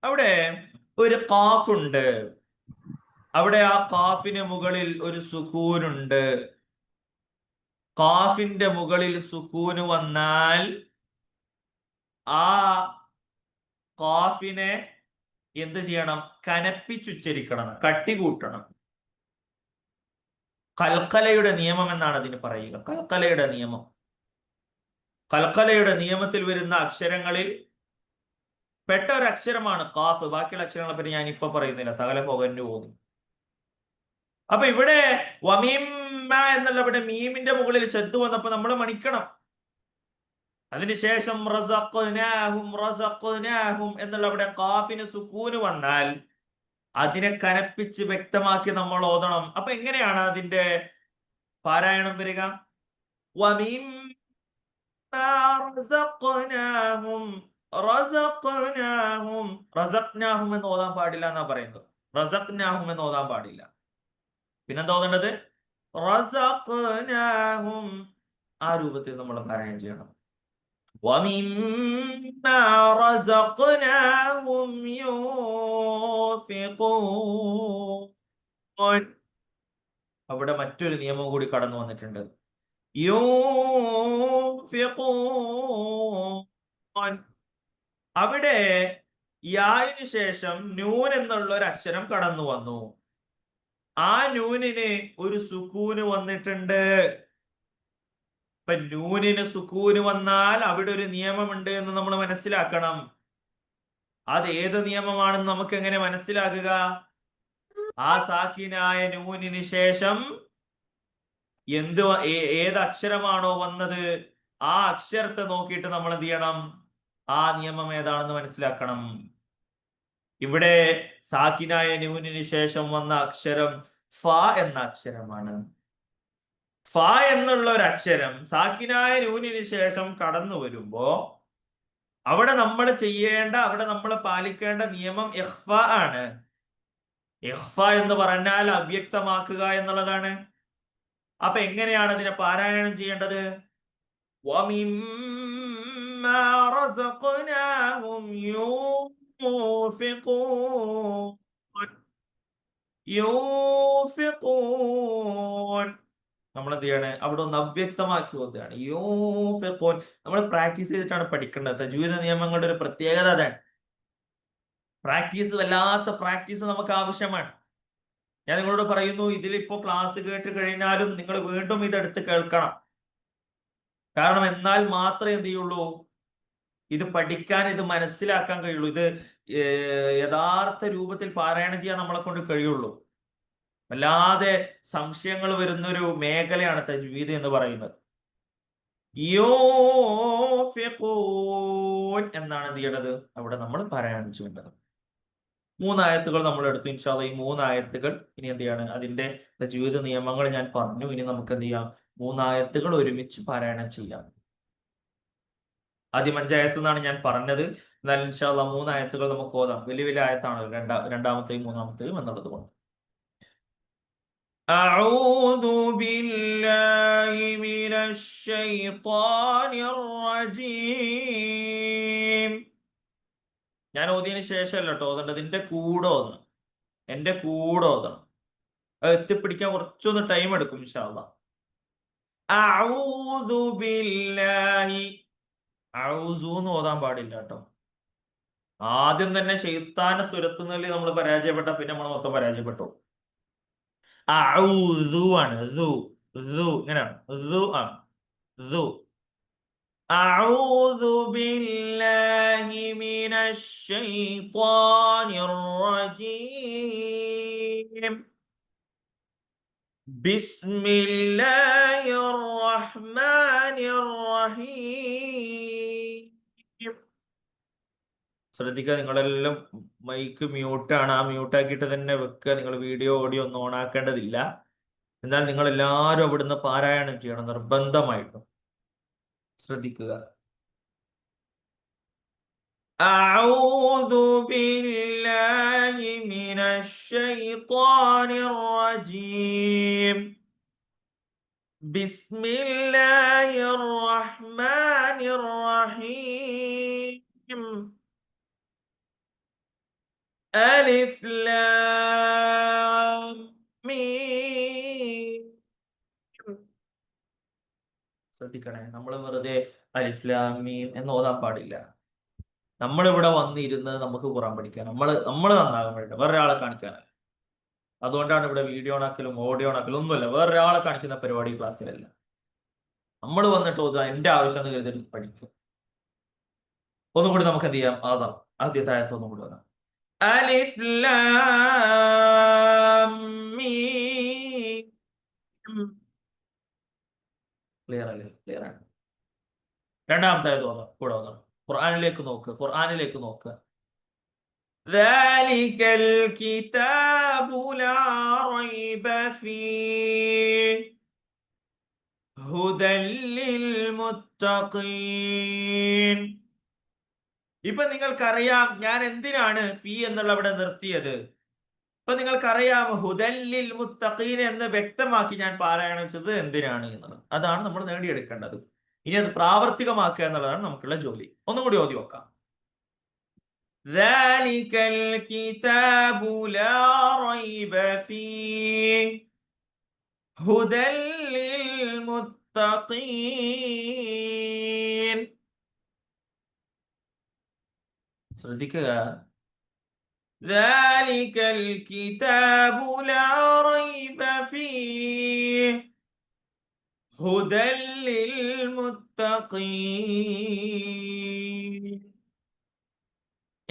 S1: അവിടെ ഒരു ഖാഫ് ഉണ്ട്. അവിടെ ആ ഖാഫിന് മുകളിൽ ഒരു സുകൂനുണ്ട്. ഖാഫിന്റെ മുകളിൽ സുകൂന് വന്നാൽ ആ ഖാഫിനെ എന്ത് ചെയ്യണം? കനപ്പിച്ചുച്ചരിക്കണം, കട്ടികൂട്ടണം. കൽക്കലയുടെ നിയമം എന്നാണ് അതിന് പറയുക. കൽക്കലയുടെ നിയമം. കൽക്കലയുടെ നിയമത്തിൽ വരുന്ന അക്ഷരങ്ങളിൽ പെട്ട ഒരു അക്ഷരമാണ് ഖാഫ്. ബാക്കിയുള്ള അക്ഷരങ്ങളെ പറ്റി ഞാൻ ഇപ്പൊ പറയുന്നില്ല, തകല പോകന്നു പോകുന്നു. അപ്പൊ ഇവിടെ വമീമ്മ എന്നുള്ള ഇവിടെ മീമിന്റെ മുകളിൽ ഷദ് വന്നപ്പോ നമ്മൾ മണിക്കണം. അതിനുശേഷം റസഖ്നാഹും എന്നുള്ള അവിടെ ഖാഫിന് സുക്കൂന് വന്നാൽ അതിനെ കനപ്പിച്ച് വ്യക്തമാക്കി നമ്മൾ ഓതണം. അപ്പൊ എങ്ങനെയാണ് അതിന്റെ പാരായണം വരിക? റസഖ്നാഹും എന്ന് ഓതാൻ പാടില്ല എന്നാ പറയുന്നത്. റസഖ്നാഹും എന്ന് ഓതാൻ പാടില്ല. പിന്നെന്താ ഓതേണ്ടത്? റസഖ്നാഹും. ആ രൂപത്തിൽ നമ്മൾ പാരായണം ചെയ്യണം. وَمِمَّا رَزَقْنَاهُمْ يُنْفِقُونَ. അവിടെ മറ്റൊരു നിയമം കൂടി കടന്നു വന്നിട്ടുണ്ട്. യൂൻഫിഖൂൻ. അവിടെ യായിന് ശേഷം നൂൻ എന്നുള്ള ഒരു അക്ഷരം കടന്നു വന്നു. ആ നൂനിന് ഒരു സുക്കൂന് വന്നിട്ടുണ്ട്. ഇപ്പൊ നൂനിന് സുക്കൂന് വന്നാൽ അവിടെ ഒരു നിയമമുണ്ട് എന്ന് നമ്മൾ മനസ്സിലാക്കണം. അത് ഏത് നിയമമാണെന്ന് നമുക്ക് എങ്ങനെ മനസ്സിലാക്കുക? ആ സാക്കിനായ നൂനിന് ശേഷം ഏത് അക്ഷരമാണോ വന്നത് ആ അക്ഷരത്തെ നോക്കിയിട്ട് നമ്മൾ എന്ത് ചെയ്യണം? ആ നിയമം ഏതാണെന്ന് മനസ്സിലാക്കണം. ഇവിടെ സാക്കിനായ നൂനിന് ശേഷം വന്ന അക്ഷരം ഫ എന്ന അക്ഷരമാണ്. ഫ എന്നുള്ള ഒരു അക്ഷരം സാക്കിനായ നൂനിന് ശേഷം കടന്നു വരുമ്പോ അവിടെ നമ്മൾ പാലിക്കേണ്ട നിയമം ഇഖ്ഫ ആണ്. ഇഖ്ഫ എന്ന് പറഞ്ഞാൽ അവ്യക്തമാക്കുക എന്നുള്ളതാണ്. അപ്പൊ എങ്ങനെയാണ് അതിനെ പാരായണം ചെയ്യേണ്ടത്? وَمِمَّا رَزَقْنَاهُمْ يُنْفِقُونَ. നമ്മൾ എന്ത് ചെയ്യാണ്? അവിടെ ഒന്ന് അവ്യക്തമാക്കി വന്നതാണ്. യൂഫിഖൂൻ. നമ്മൾ പ്രാക്ടീസ് ചെയ്തിട്ടാണ് പഠിക്കേണ്ടത്. തജ്വീദ് നിയമങ്ങളുടെ ഒരു പ്രത്യേകത അതാണ്. വല്ലാത്ത പ്രാക്ടീസ് നമുക്ക് ആവശ്യമാണ്. ഞാൻ നിങ്ങളോട് പറയുന്നു, ഇതിലിപ്പോ ക്ലാസ് കേട്ട് കഴിഞ്ഞാലും നിങ്ങൾ വീണ്ടും ഇതെടുത്ത് കേൾക്കണം. കാരണം എന്നാൽ മാത്രമേ എന്ത് ചെയ്യുള്ളൂ, ഇത് പഠിക്കാൻ, ഇത് മനസ്സിലാക്കാൻ കഴിയുള്ളൂ. ഇത് യഥാർത്ഥ രൂപത്തിൽ പാരായണം ചെയ്യാൻ നമ്മളെ കൊണ്ട് കഴിയുള്ളൂ. വല്ലാതെ സംശയങ്ങൾ വരുന്നൊരു മേഖലയാണ് തജ്വീദ് എന്ന് പറയുന്നത്. യൂഫിഖൂൻ എന്നാണ് എന്ത് ചെയ്യേണ്ടത്? അവിടെ നമ്മൾ പാരായണം ചെയ്യേണ്ടത്. 3 ആയത്തുകൾ നമ്മൾ എടുത്തു. ഇൻഷാ അല്ലാഹ് ഈ 3 ആയത്തുകൾ ഇനി എന്ത് ചെയ്യാണ്? അതിന്റെ തജ്വീദ് നിയമങ്ങൾ ഞാൻ പറഞ്ഞു. ഇനി നമുക്ക് എന്ത് ചെയ്യാം? 3 ആയത്തുകൾ ഒരുമിച്ച് പാരായണം ചെയ്യാം. ആദ്യം 5 ആയത്ത് എന്നാണ് ഞാൻ പറഞ്ഞത്. എന്നാൽ ഇൻഷാ അല്ലാഹ് 3 ആയത്തുകൾ നമുക്ക് ഓതാം. വലിയ വലിയ ആയത്താണ് രണ്ടാമത്തെയും മൂന്നാമത്തെയും എന്നുള്ളത് കൊണ്ട്. أعوذ بالله من الشيطان الرجيم. ഞാൻ ഓതിയതിനു ശേഷമല്ല കേട്ടോ ഓതേണ്ടത്, എന്റെ കൂടെ ഓതണം. അത് എത്തിപ്പിടിക്കാൻ കുറച്ചൊന്ന് ടൈം എടുക്കും ഇൻഷാ അല്ലാഹ്. അഊദു ബില്ലാഹി. ഔസു എന്ന് ഓതാൻ പാടില്ല കേട്ടോ. ആദ്യം തന്നെ ശൈത്താനെ തുരത്തുന്നതിൽ നമ്മൾ പരാജയപ്പെട്ട പിന്നെ നമ്മൾ മൊത്തം പരാജയപ്പെട്ടു. ഔസു ആണ്. ഇങ്ങനെയാണ്. ആണ്. أعوذ بالله من الشيطان الرجيم. بسم الله الرحمن الرحيم. ശ്രദ്ധിക്കുക, നിങ്ങളെല്ലാം മൈക്ക് മ്യൂട്ടാണ്. ആ മ്യൂട്ടാക്കിയിട്ട് തന്നെ വെക്കുക. നിങ്ങൾ വീഡിയോ ഓഡിയോ ഒന്നും ഓൺ ആക്കേണ്ടതില്ല. എന്നാൽ നിങ്ങൾ എല്ലാവരും അവിടുന്ന് പാരായണം ചെയ്യണം നിർബന്ധമായിട്ടും. ശ്രദ്ധിക്കുക. أعوذ بالله من الشيطان الرجيم. بسم الله الرحمن الرحيم. ألف لام ميم. ശ്രദ്ധിക്കണേ, നമ്മൾ വെറുതെ അലിഫ് ലാം മീം എന്ന് ഓതാൻ പാടില്ല. നമ്മളിവിടെ വന്നിരുന്നത് നമുക്ക് ഖുർആൻ പഠിക്കാൻ, നമ്മൾ നന്നാകാൻ വേണ്ടിയിട്ട്, വേറൊരാളെ കാണിക്കാനല്ല. അതുകൊണ്ടാണ് ഇവിടെ വീഡിയോ ഓണാക്കലും ഓഡിയോ ഓണാക്കലും ഒന്നുമില്ല. വേറൊരാളെ കാണിക്കുന്ന പരിപാടി ക്ലാസ്സിലല്ല. നമ്മൾ വന്നിട്ട് ഓതുക, എന്റെ ആവശ്യം എന്ന് കരുതി പഠിക്കും. ഒന്നും കൂടി നമുക്ക് എന്ത് ചെയ്യാം? ആദ്യത്തെ ആയത്ത് ഒന്നും കൂടി വരാം. അലിഫ് ലാം മീം. ക്ലിയർ അല്ലേ? ക്ലിയർ ആണ്. രണ്ടാമത്തെ ആയത് കൂടെ ഓതണം. ഖുർആനിലേക്ക് നോക്ക്, ഖുർആനിലേക്ക് നോക്ക്. ذلك الكتاب لا ريب فيه هدى للمتقين. ഇപ്പൊ നിങ്ങൾക്കറിയാം ഞാൻ എന്തിനാണ് ഫീ എന്നുള്ള അവിടെ നിർത്തിയത്. ഇപ്പൊ നിങ്ങൾക്കറിയാം ഹുദല്ലിൽ മുത്തഖീൻ എന്ന് വ്യക്തമാക്കി ഞാൻ പാരായണം ചെയ്തത് എന്തിനാണ് എന്നുള്ളത്. അതാണ് നമ്മൾ നേടിയെടുക്കേണ്ടത്. ഇനി അത് പ്രാവർത്തികമാക്കുക എന്നുള്ളതാണ് നമുക്കുള്ള ജോലി. ഒന്നും കൂടി ഓതി നോക്കാം. ذلك الكتاب لا ريب فيه هدى للمتقين. ശ്രദ്ധിക്കുക. ذلك الكتاب لا ريب فيه هدى للمتقين.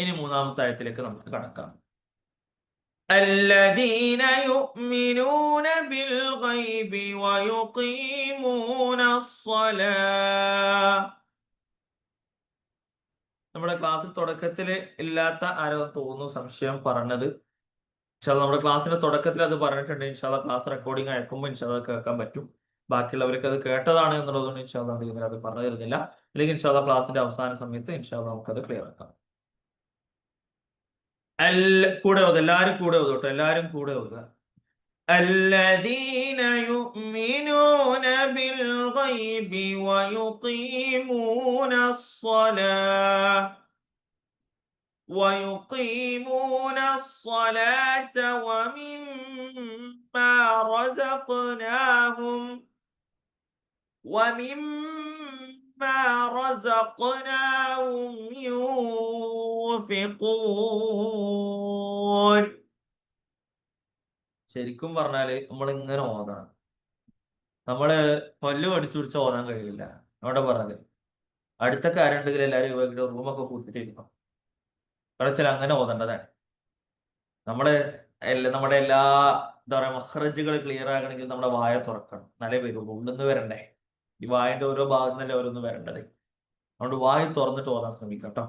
S1: ഇനി മൂന്നാമത്തെ ആയത്തിലേക്ക് നമുക്ക് കടക്കാം. الذين يؤمنون بالغيب ويقيمون الصلاة. നമ്മുടെ ക്ലാസ്സിൽ തുടക്കത്തിൽ ഇല്ലാത്ത ആരോ തോന്നുന്നു സംശയം പറഞ്ഞത്. ഇൻഷാല്ലാ നമ്മുടെ ക്ലാസ്സിന്റെ തുടക്കത്തിൽ അത് പറഞ്ഞിട്ടുണ്ട്. ഇൻഷാല്ലാ ക്ലാസ് റെക്കോർഡിംഗ് അയക്കുമ്പോൾ ഇൻഷാല്ലാ കേൾക്കാൻ പറ്റും. ബാക്കിയുള്ളവർക്ക് അത് കേട്ടതാണ് എന്നുള്ളതുകൊണ്ട് ഇൻഷാല്ലാ അത് പറഞ്ഞു തരുന്നില്ല. അല്ലെങ്കിൽ ഇൻഷാല്ലാ ക്ലാസ്സിന്റെ അവസാന സമയത്ത് ഇൻഷാല്ലാ നമുക്കത് ക്ലിയർ ആക്കാം. കൂടെ ഓതുക, എല്ലാവരും കൂടെ ഓതുക, എല്ലാവരും കൂടെ ഓതുക. الذين يؤمنون بالغيب ويقيمون الصلاة ومما رزقناهم ينفقون. ശരിക്കും പറഞ്ഞാല് നമ്മൾ ഇങ്ങനെ ഓതണം. നമ്മള് പല്ല് പഠിച്ചു പിടിച്ച് ഓതാൻ കഴിയില്ല. അവിടെ പറഞ്ഞത് അടുത്ത കാര്യമുണ്ടെങ്കിൽ എല്ലാവരും റൂമൊക്കെ കൂട്ടിട്ടിരിക്കണം. കളിച്ചാൽ അങ്ങനെ ഓതേണ്ടതാണ്. നമ്മുടെ എല്ലാ എന്താ പറയാ മഖ്റജുകൾ ക്ലിയർ ആകണമെങ്കിൽ നമ്മുടെ വായ തുറക്കണം. നല്ല വരും, ഉള്ളിന്ന് വരണ്ടേ. ഈ വായന്റെ ഓരോ ഭാഗം തന്നെ ഓരോന്ന് വരേണ്ടത്. അതുകൊണ്ട് വായ തുറന്നിട്ട് ഓതാൻ ശ്രമിക്കാം കേട്ടോ.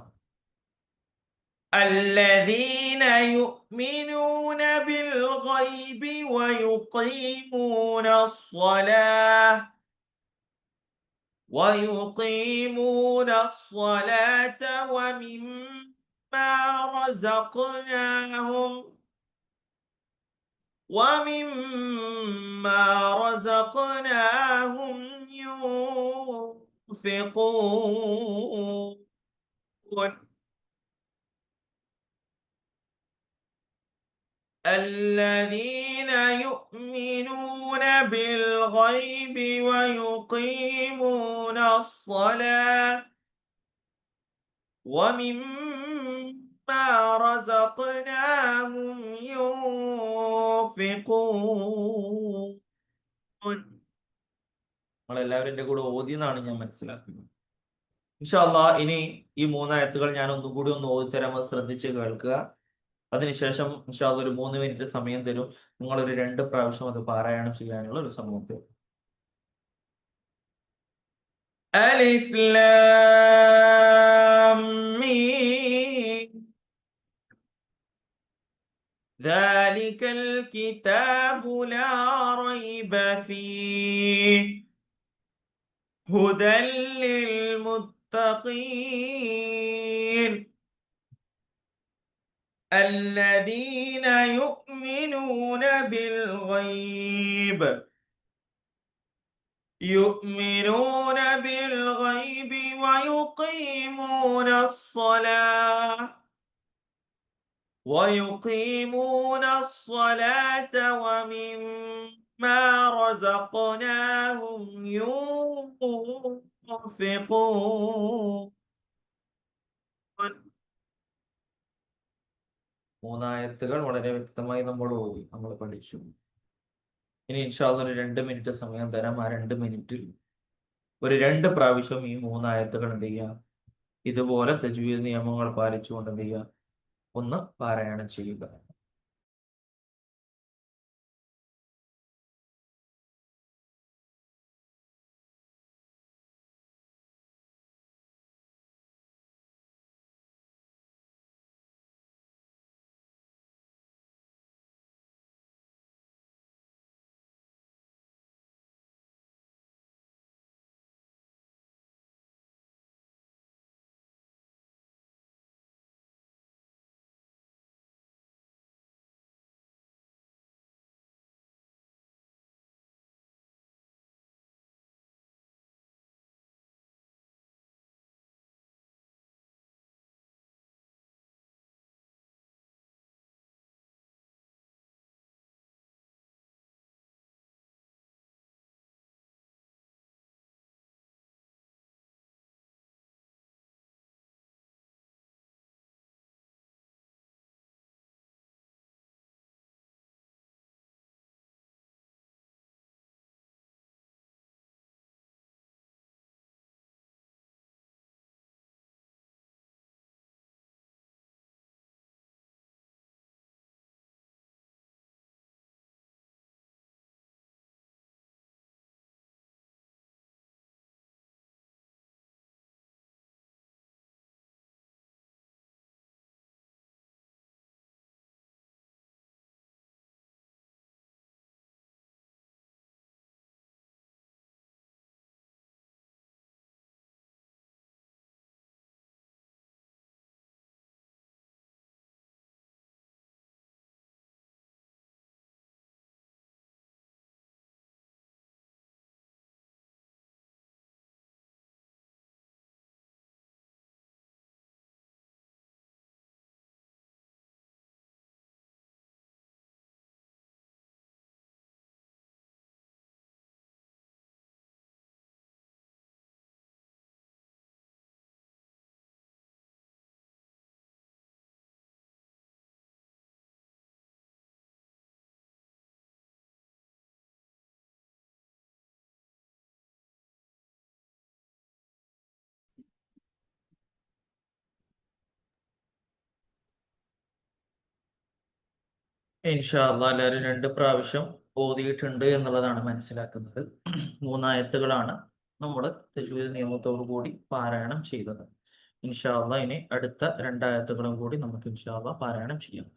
S1: الذين يؤمنون بالغيب ويقيمون الصلاة ومما رزقناهم ينفقون. الذين يؤمنون بالغيب ويقيمون الصلاة ومما رزقناهم ينفقون. നമ്മളെല്ലാവരും എൻ്റെ കൂടെ ഓതിയെന്നാണ് ഞാൻ മനസ്സിലാക്കുന്നത്. ഇൻഷാ അല്ലാഹ് ഇനി ഈ മൂന്നായത്തുകൾ ഞാൻ ഒന്നുകൂടി ഒന്ന് ഓതിത്തരാൻ ശ്രദ്ധിച്ച് കേൾക്കുക. അതിനുശേഷം ഇൻഷാ അല്ലാഹ് ഒരു 3 മിനിറ്റ് സമയം തരും. നിങ്ങളൊരു 2 പ്രാവശ്യം അത് പാരായണം ചെയ്യാനുള്ള ഒരു സമയം തരും. അലിഫ് ലാം മീം ذلك الكتاب لا ريب فيه هدى للمتقين. الذين يؤمنون بالغيب ويقيمون الصلاة ومما رزقناهم ينفقون. മൂന്നായത്തുകൾ വളരെ വ്യക്തമായി നമ്മൾ പഠിച്ചു. ഇനി ഇൻഷാ അല്ലാഹ് ഒരു 2 മിനിറ്റ് സമയം തരാം. ആ 2 മിനിറ്റിൽ ഒരു 2 പ്രാവശ്യം ഈ മൂന്നായത്തുകൾ എന്ത് ചെയ്യുക, ഇതുപോലെ തജ്വീദ് നിയമങ്ങൾ പാലിച്ചുകൊണ്ട് എന്ത് ചെയ്യുക, ഒന്ന് പാരായണം ചെയ്യുക. ഇൻഷാ അള്ളാ എല്ലാവരും 2 പ്രാവശ്യം ഓതിയിട്ടുണ്ട് എന്നുള്ളതാണ് മനസ്സിലാക്കുന്നത്. 3 ആയത്തുകളാണ് നമ്മൾ തജ്വീദ് നിയമത്തോടു കൂടി പാരായണം ചെയ്തത്. ഇൻഷാ അള്ളാ ഇനി അടുത്ത 2 ആയത്തുകളും കൂടി നമുക്ക് ഇൻഷാ അള്ളാ പാരായണം ചെയ്യാം.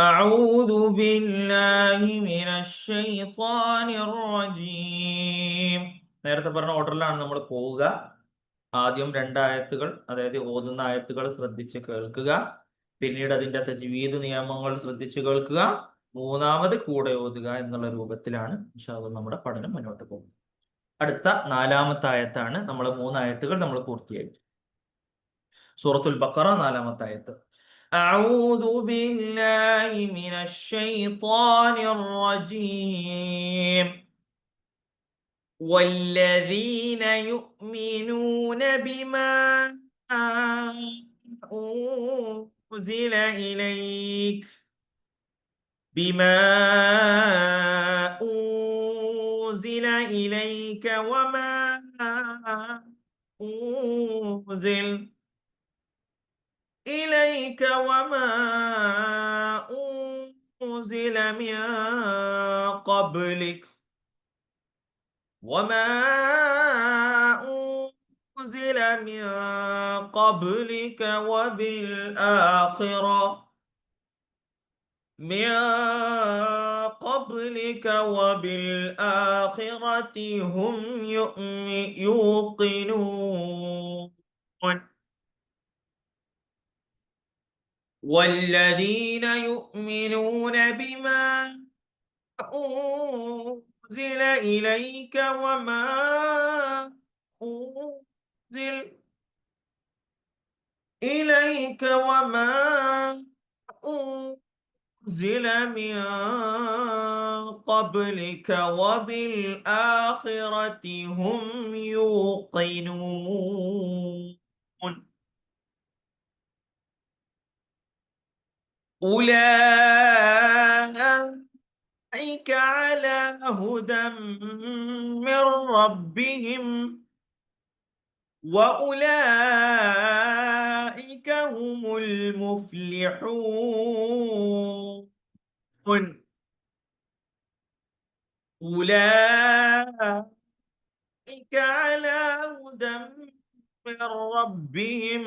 S1: أعوذ بالله من الشيطان الرجيم. നേരത്തെ പറഞ്ഞ ഓർഡറിലാണ് നമ്മൾ പോവുക. ആദ്യം 2 ആയത്തുകൾ, അതായത് ഓതുന്ന ആയത്തുകൾ ശ്രദ്ധിച്ച് കേൾക്കുക. പിന്നീട് അതിന്റെ തജ്വീദ് നിയമങ്ങൾ ശ്രദ്ധിച്ച് കേൾക്കുക. മൂന്നാമത് കൂടെ ഓതുക എന്നുള്ള രൂപത്തിലാണ് ഇൻഷാ അല്ലാഹ് നമ്മുടെ പഠനം മുന്നോട്ട് പോകുന്നത്. അടുത്ത 4-ാമത്തെ ആയത്താണ്. നമ്മൾ 3 ആയത്തുകൾ നമ്മൾ പൂർത്തിയായി. സൂറത്തുൽ ബഖറ 4-ാമത്തെ ആയത്ത്. أعوذ بالله من الشيطان الرجيم. والذين يؤمنون بما أنزل إليك وما أنزل إليك وما أنزل من قبلك وبالآخرة هم يوقنون. والذين يؤمنون بما أنزل إليك وما أنزل من قبلك وبالآخرة هم يوقنون. أولئك على هدى من ربهم وأولئك هم المفلحون. أولئك على هدى من ربهم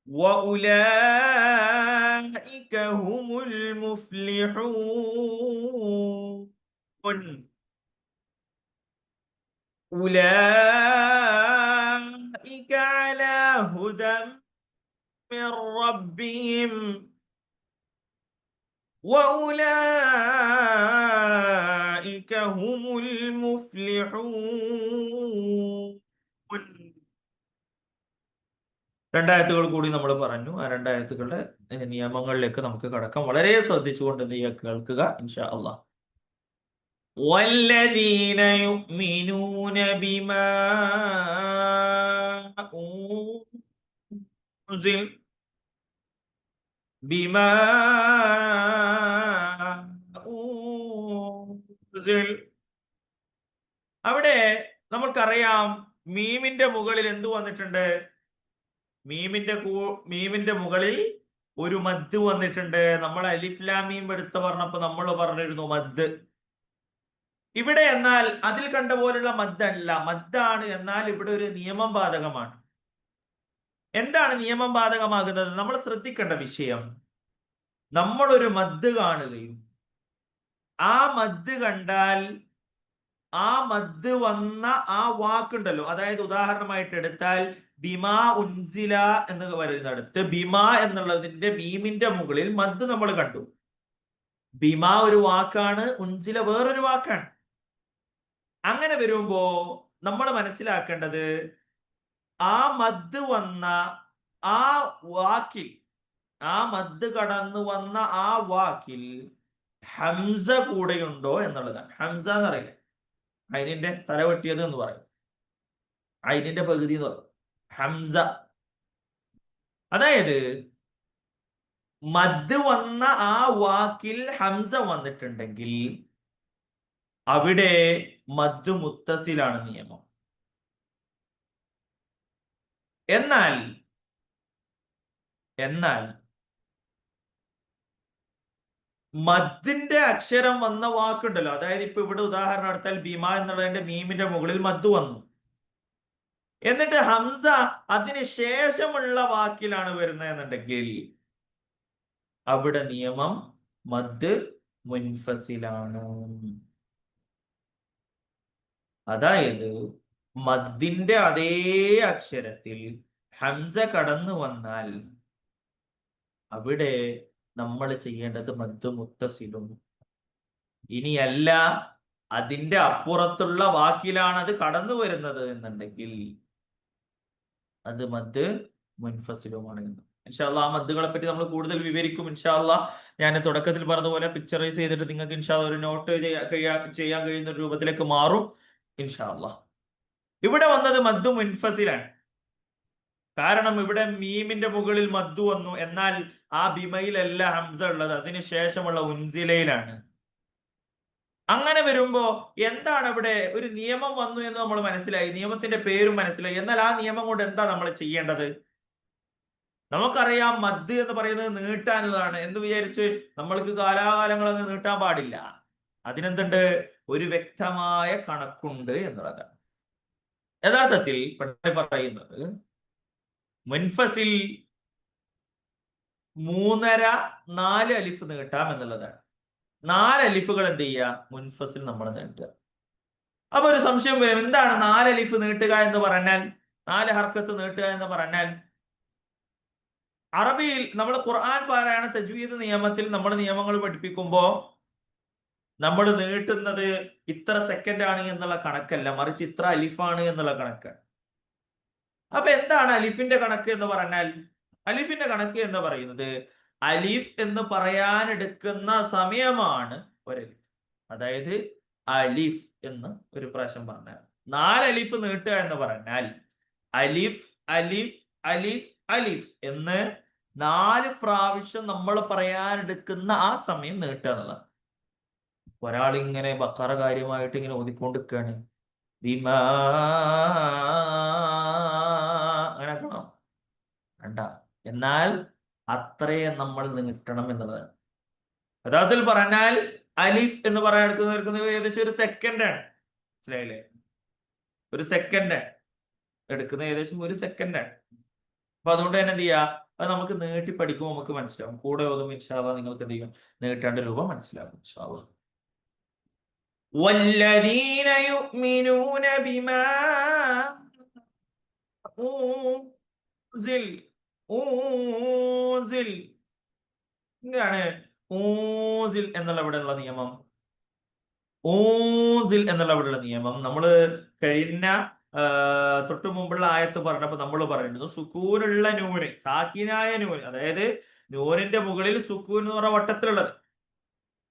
S1: وأولئك هم المفلحون. أولئك على هدى من ربهم وأولئك هم المفلحون. 2 ആയത്തുകൾ കൂടി നമ്മൾ പറഞ്ഞു. ആ 2 ആയത്തുകളുടെ നിയമങ്ങളിലേക്ക് നമുക്ക് കടക്കാം. വളരെ ശ്രദ്ധിച്ചുകൊണ്ട് നീ കേൾക്കുക ഇൻഷാ അല്ലാഹ്. والذين يؤمنون بما أنزل. അവിടെ നമ്മൾക്കറിയാം മീമിന്റെ മുകളിൽ എന്തു വന്നിട്ടുണ്ട്? മീമിന്റെ മുകളിൽ ഒരു മദ് വന്നിട്ടുണ്ട്. നമ്മൾ അലിഫ് ലാം മീം എടുത്ത് പറഞ്ഞപ്പോ നമ്മൾ പറഞ്ഞിരുന്നു മദ്. ഇവിടെ എന്നാൽ അതിൽ കണ്ട പോലുള്ള മദ്ദല്ല, മദ്ദാണ്. എന്നാൽ ഇവിടെ ഒരു നിയമം ബാധകമാണ്. എന്താണ് നിയമം ബാധകമാകുന്നത്? നമ്മൾ ശ്രദ്ധിക്കേണ്ട വിഷയം, നമ്മളൊരു മദ് കാണുകയും ആ മദ് കണ്ടാൽ ആ മദ് വന്ന ആ വാക്കുണ്ടല്ലോ, അതായത് ഉദാഹരണമായിട്ട് എടുത്താൽ ബിമാ ഉൻസില എന്ന് വരുന്നിടത്ത് ബിമാ എന്നുള്ളതിന്റെ മീമിന്റെ മുകളിൽ മദ് നമ്മൾ കണ്ടു. ബിമാ ഒരു വാക്കാണ്, ഉൻസില വേറൊരു വാക്കാണ്. അങ്ങനെ വരുമ്പോ നമ്മൾ മനസ്സിലാക്കേണ്ടത് ആ മദ് വന്ന ആ വാക്കിൽ, ആ മദ് കടന്നു വന്ന ആ വാക്കിൽ ഹംസ കൂടെയുണ്ടോ എന്നുള്ളതാണ്. ഹംസ എന്നറിയില്ല, ഐനിന്റെ തല വെട്ടിയത് എന്ന് പറയും, ഐനിന്റെ പകുതി എന്ന് പറയും ഹംസ. അതായത് മദ് വന്ന ആ വാക്കിൽ ഹംസ വന്നിട്ടുണ്ടെങ്കിൽ അവിടെ മദ് മുത്തസിലാണ് നിയമം. എന്നാൽ മദ്ദിന്റെ അക്ഷരം വന്ന വാക്കുണ്ടല്ലോ, അതായത് ഇപ്പൊ ഇവിടെ ഉദാഹരണം എടുത്താൽ ഭീമ എന്നുള്ളതിന്റെ മീമിന്റെ മുകളിൽ മദ് വന്നു, എന്നിട്ട് ഹംസ അതിന് ശേഷമുള്ള വാക്കിലാണ് വരുന്നതെന്നുണ്ടെങ്കിൽ അവിടെ നിയമം മദ് മുൻഫസിലാണ്. അതായത് മദ്ദിന്റെ അതേ അക്ഷരത്തിൽ ഹംസ കടന്നു വന്നാൽ അവിടെ നമ്മൾ ചെയ്യേണ്ടത് മദ് മുത്തസിലും. ഇനിയല്ല അതിന്റെ അപ്പുറത്തുള്ള വാക്കിലാണ് അത് കടന്നു വരുന്നത് എന്നുണ്ടെങ്കിൽ അത് മദ് മുൻഫസിലുമാണ്. ഇൻഷാ അല്ലാഹ് ആ മദ്ദുകളെ പറ്റി നമ്മൾ കൂടുതൽ വിവരിക്കും ഇൻഷാ അല്ലാഹ്. ഞാൻ തുടക്കത്തിൽ പറഞ്ഞതുപോലെ പിക്ചറൈസ് ചെയ്തിട്ട് നിങ്ങൾക്ക് ഇൻഷാ അല്ലാഹ് ഒരു നോട്ട് ചെയ്യാൻ കഴിയുന്ന രൂപത്തിലേക്ക് മാറും ഇൻഷാ അല്ലാഹ്. ഇവിടെ വന്നത് മദ് മുൻഫസിലാണ്. കാരണം ഇവിടെ മീമിന്റെ മുകളിൽ മദ്ദു വന്നു, എന്നാൽ ആ ബിമയിലല്ല ഹംസ ഉള്ളത്, അതിന് ശേഷമുള്ള ഉൻസിലയിലാണ്. അങ്ങനെ വരുമ്പോ എന്താണ് ഇവിടെ ഒരു നിയമം വന്നു എന്ന് നമ്മൾ മനസ്സിലായി, നിയമത്തിന്റെ പേരും മനസ്സിലായി. എന്നാൽ ആ നിയമം കൊണ്ട് എന്താ നമ്മൾ ചെയ്യേണ്ടത്? നമുക്കറിയാം മദ് എന്ന് പറയുന്നത് നീട്ടാനുള്ളതാണ് എന്ന് വിചാരിച്ച് നമ്മൾക്ക് കാലാകാലങ്ങൾ അങ്ങ് നീട്ടാൻ പാടില്ല. അതിനെന്തുണ്ട്? ഒരു വ്യക്തമായ കണക്കുണ്ട് എന്നുള്ളതാണ്. യഥാർത്ഥത്തിൽ പറയുന്നത് മുൻഫസിൽ 3.5-4 അലിഫ് നീട്ടാം എന്നുള്ളതാണ്. 4 അലിഫുകൾ എന്ത് ചെയ്യുക? മുൻഫസിൽ നമ്മൾ നീട്ടുക. അപ്പൊ ഒരു സംശയം വരും, എന്താണ് 4 അലിഫ് നീട്ടുക എന്ന് പറഞ്ഞാൽ, 4 ഹർക്കത്ത് നീട്ടുക എന്ന് പറഞ്ഞാൽ? അറബിയിൽ നമ്മൾ ഖുർആൻ പാരായണ തജ്വീദ് നിയമത്തിൽ നമ്മൾ നിയമങ്ങൾ പഠിപ്പിക്കുമ്പോ നമ്മൾ നീട്ടുന്നത് ഇത്ര സെക്കൻഡ് ആണ് എന്നുള്ള കണക്കല്ല, മറിച്ച് ഇത്ര അലിഫാണ് എന്നുള്ള കണക്ക്. അപ്പൊ എന്താണ് അലിഫിന്റെ കണക്ക് എന്ന് പറഞ്ഞാൽ? അലിഫിന്റെ കണക്ക് എന്ന് പറയുന്നത് അലിഫ് എന്ന് പറയാൻ എടുക്കുന്ന സമയമാണ് ഒരലിഫ്. അതായത് അലിഫ് എന്ന് ഒരു പ്രാവശ്യം പറഞ്ഞാൽ 4 അലിഫ് നീട്ടുക എന്ന് പറഞ്ഞാൽ അലിഫ് അലിഫ് അലിഫ് അലിഫ് എന്ന് 4 പ്രാവശ്യം നമ്മൾ പറയാൻ എടുക്കുന്ന ആ സമയം നീട്ടുക എന്നുള്ളതാണ്. ഒരാൾ ഇങ്ങനെ ബക്കറ കാര്യമായിട്ട് ഇങ്ങനെ ഓതിക്കൊണ്ടിരിക്കുകയാണ്, ബിമാ അങ്ങനെ ആക്കണോ? വേണ്ട. എന്നാൽ അത്രയും നമ്മൾ നീട്ടണം എന്നുള്ളതാണ്. യഥാർത്ഥത്തിൽ പറഞ്ഞാൽ അലിഫ് എന്ന് പറയാൻ എടുക്കുന്നത് ഏകദേശം 1 സെക്കൻഡാണ്. മനസ്സിലായില്ലേ? 1 സെക്കൻഡ് എടുക്കുന്നത് ഏകദേശം 1 സെക്കൻഡാണ്. അപ്പൊ അതുകൊണ്ട് തന്നെ എന്ത് ചെയ്യാ, അത് നമുക്ക് നീട്ടി പഠിക്കുമ്പോൾ നമുക്ക് മനസ്സിലാവും. കൂടെ ഓതും ഇൻഷാ അല്ലാഹ് നിങ്ങൾക്ക് എന്ത് ചെയ്യും? നീട്ടേണ്ട രൂപം മനസ്സിലാവും ഇൻഷാ അല്ലാഹ്. വല്ലദീന യുഅ്മിനൂന ബിമാ ഊസിൽ ഇങ്ങനെയാണ് ഊസിൽ എന്നുള്ള ഇവിടെയുള്ള നിയമം. ഊസിൽ എന്നുള്ള ഇവിടെയുള്ള നിയമം നമ്മൾ കഴിഞ്ഞ തൊട്ടു മുമ്പുള്ള ആയത്ത് പറഞ്ഞപ്പോൾ നമ്മൾ പറയുന്നത് സുക്കൂനുള്ള നൂന്, സാക്കിനായ നൂന്, അതായത് നൂനിന്റെ മുകളിൽ സുക്കൂൻ എന്ന് പറഞ്ഞ വട്ടത്തിലുള്ളത്,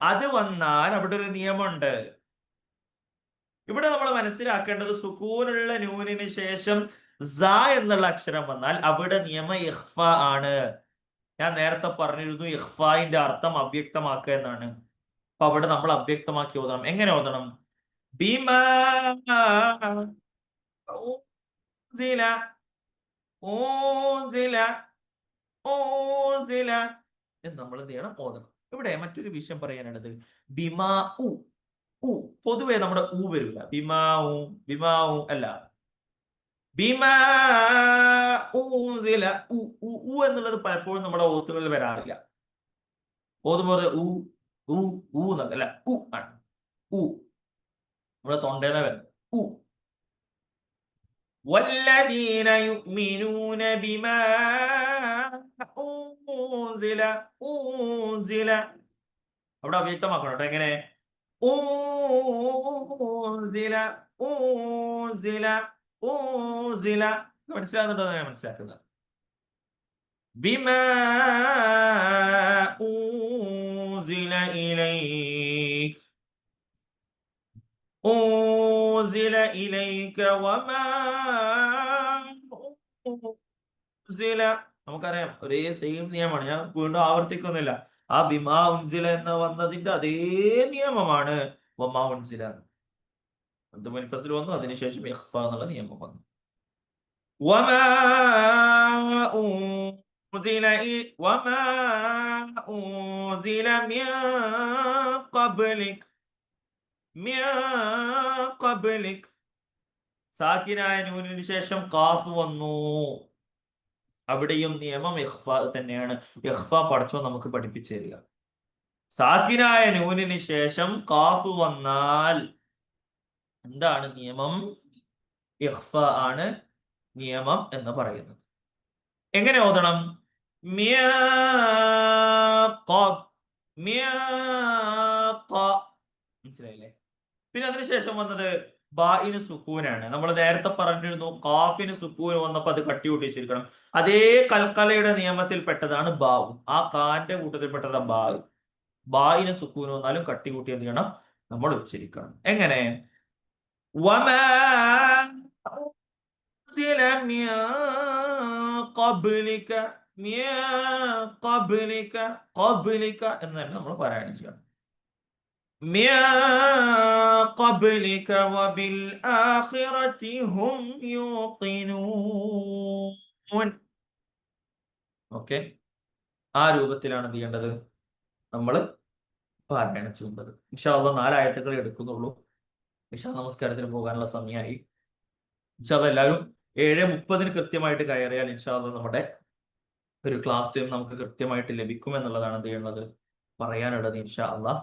S1: അത് വന്നാൽ അവിടെ ഒരു നിയമമുണ്ട്. ഇവിടെ നമ്മൾ മനസ്സിലാക്കേണ്ടത് സുക്കൂനുള്ള നൂനിന് ശേഷം സ എന്നുള്ള അക്ഷരം വന്നാൽ അവിടെ നിയമ ഇഖ്ഫ ആണ്. ഞാൻ നേരത്തെ പറഞ്ഞിരുന്നു ഇഖ്ഫായിന്റെ അർത്ഥം അവ്യക്തമാക്കുക എന്നാണ്. അപ്പൊ അവിടെ നമ്മൾ അവ്യക്തമാക്കി ഓതണം. എങ്ങനെ ഓതണം? ബിമാ ഊസില ഊസില ഊസില എന്ന് നമ്മൾ എന്ത് ചെയ്യണം? ഓതണം. ഇവിടെ മറ്റൊരു വിഷയം പറയാനുള്ളത് ബിമാ ഉ ഉ പൊതുവെ നമ്മുടെ ഊ വരില്ല. ബിമാ ഉ അല്ല, ബിമാ ഊസില ഉ എന്നുള്ളത് പലപ്പോഴും നമ്മുടെ ഓത്തുകളിൽ വരാറില്ല. ഓതുമ്പോൾ ഊ ഊ ഊ എന്നല്ല, ഉ ആണ്. ഉ നമ്മുടെ തൊണ്ടേനെ വരുന്നത് ഉ. വല്ലദീന യുഅ്മിനൂന ബിമാ ഊസില ഊസില അവിടെ അവ്യക്തമാക്കണം കേട്ടോ. എങ്ങനെ? ഊസില ഊസില ഊസില മനസ്സിലാകുന്നുണ്ടോ? ഞാൻ മനസ്സിലാക്കുന്നത് ബിമാ ഊസില ഇലൈക ഊസില ഇലൈക വമാ ഊസില. നമുക്കറിയാം ഒരേ സെയിം നിയമമാണ്, ഞാൻ വീണ്ടും ആവർത്തിക്കുന്നില്ല. ആ ബിമാ ഉൻസില എന്ന് വന്നതിന്റെ അതേ നിയമമാണ് വമാ ഉൻസില. മുൻഫസിൽ വന്നു, അതിനുശേഷം ഇഖ്ഫ എന്നുള്ള നിയമം വന്നു. وما وما أنزل من قبلك സാക്കിനായ നൂനിന് ശേഷം കാഫ് വന്നു. അവിടെയും നിയമം ഇഖ്ഫ തന്നെയാണ്. ഇഖ്ഫ പടച്ചോ നമുക്ക് പഠിപ്പിച്ചു തരിക. സാക്കിനായ നൂനിന് ശേഷം കാഫ് വന്നാൽ എന്താണ് നിയമം? ഇഖ്ഫ ആണ് നിയമം എന്ന് പറയുന്നത്. എങ്ങനെ ഓതണം? മനസ്സിലായില്ലേ? പിന്നെ അതിനുശേഷം വന്നത് ബാഇന് സുക്കൂനാണ്. നമ്മൾ നേരത്തെ പറഞ്ഞിരുന്നു കാഫിന് സുക്കൂൻ വന്നപ്പോൾ അത് കട്ടി കൂട്ടി വെച്ചിരിക്കണം. അതേ കൽക്കലയുടെ നിയമത്തിൽ പെട്ടതാണ് ബാവും. ആ കാന്റെ കൂട്ടത്തിൽ പെട്ടതാണ് ബാ. ബായിന് സുക്കൂൻ വന്നാലും കട്ടി കൂട്ടി എന്ത് ചെയ്യണം? നമ്മൾ ഉച്ചരിക്കണം. എങ്ങനെ? വമാ ഉൻസില മിൻ ഖബ്ലിക എന്ന് തന്നെ നമ്മൾ പാരായണം ചെയ്യണം. قبلك وبالآخرة هم يوقنون. ഓക്കെ, ആ രൂപത്തിലാണ് എന്ത് ചെയ്യേണ്ടത്? നമ്മൾ പാരായണം ചെയ്യുന്നത്. ഇൻഷാ അല്ലാഹ് 4 ആയത്തുകൾ എടുക്കുന്നുള്ളൂ. ഇശാ നമസ്കാരത്തിന് പോകാനുള്ള സമയമായി. ഇൻഷാ അല്ലാഹ് എല്ലാവരും 7:30 കൃത്യമായിട്ട് കയറിയാൽ ഇൻഷാ അല്ലാഹ് നമ്മുടെ ഒരു ക്ലാസ് ടൈം നമുക്ക് കൃത്യമായിട്ട് ലഭിക്കും എന്നുള്ളതാണ് എന്ത് ചെയ്യുന്നത് പറയാനുള്ളത്. ഇൻഷാ അല്ലാഹ്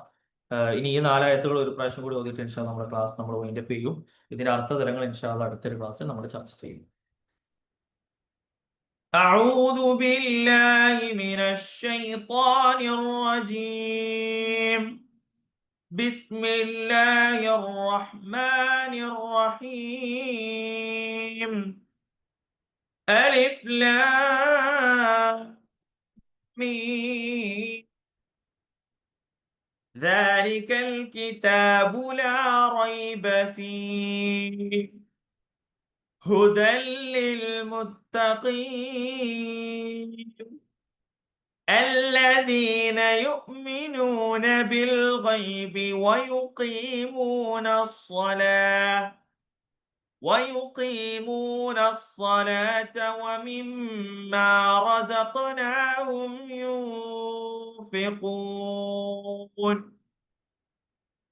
S1: ഇനി ഈ 4 ആയത്തുകൾ ഒരു പ്രാവശ്യം കൂടി ഓതിയിട്ട് ഇൻഷാ അല്ലാഹ് നമ്മുടെ ക്ലാസ് നമ്മൾ വൈൻഡപ്പ് ചെയ്യും. ഇതിന്റെ അർത്ഥതലങ്ങൾ ഇൻഷാ അല്ലാഹ് അടുത്തൊരു ക്ലാസ്സിൽ നമ്മൾ ചർച്ച ചെയ്യും. أعوذ بالله من الشيطان الرجيم. بسم الله الرحمن الرحيم. ألف لام ميم. ذلك الكتاب لا ريب فيه هدى للمتقين الذين يؤمنون بالغيب ويقيمون الصلاة ومما رزقناهم ينفقون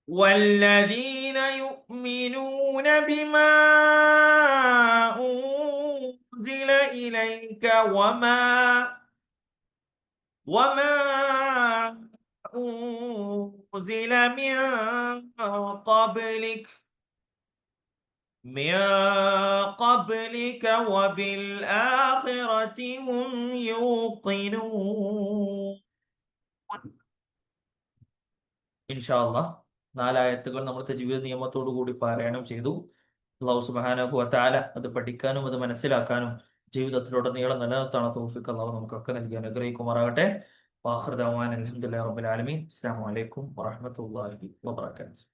S1: والذين يؤمنون بما أنزل إليك وما أنزل من قبلك وبالآخرة هم يوقنون. ഇൻഷാ അല്ലാഹ് 4 ആയത്തുകൾ നമ്മൾ തജ്വീദ് നിയമത്തോടു കൂടി പാരായണം ചെയ്തു. അല്ലാഹു സുബ്ഹാനഹു വ തആല അത് പഠിക്കാനും അത് മനസ്സിലാക്കാനും ജീവിതത്തിലുടനീളം നിലനിർത്താനുള്ള തൗഫീഖ് അല്ലാഹു നമുക്കൊക്കെ നൽകി അനുഗ്രഹിക്കുമാറാകട്ടെ. വാഖിറു ദഅവാന അൽഹംദുലില്ലാഹി റബ്ബിൽ ആലമീൻ. അസ്സലാമു അലൈക്കും വറഹ്മത്തുള്ളാഹി വബറകാതുഹു.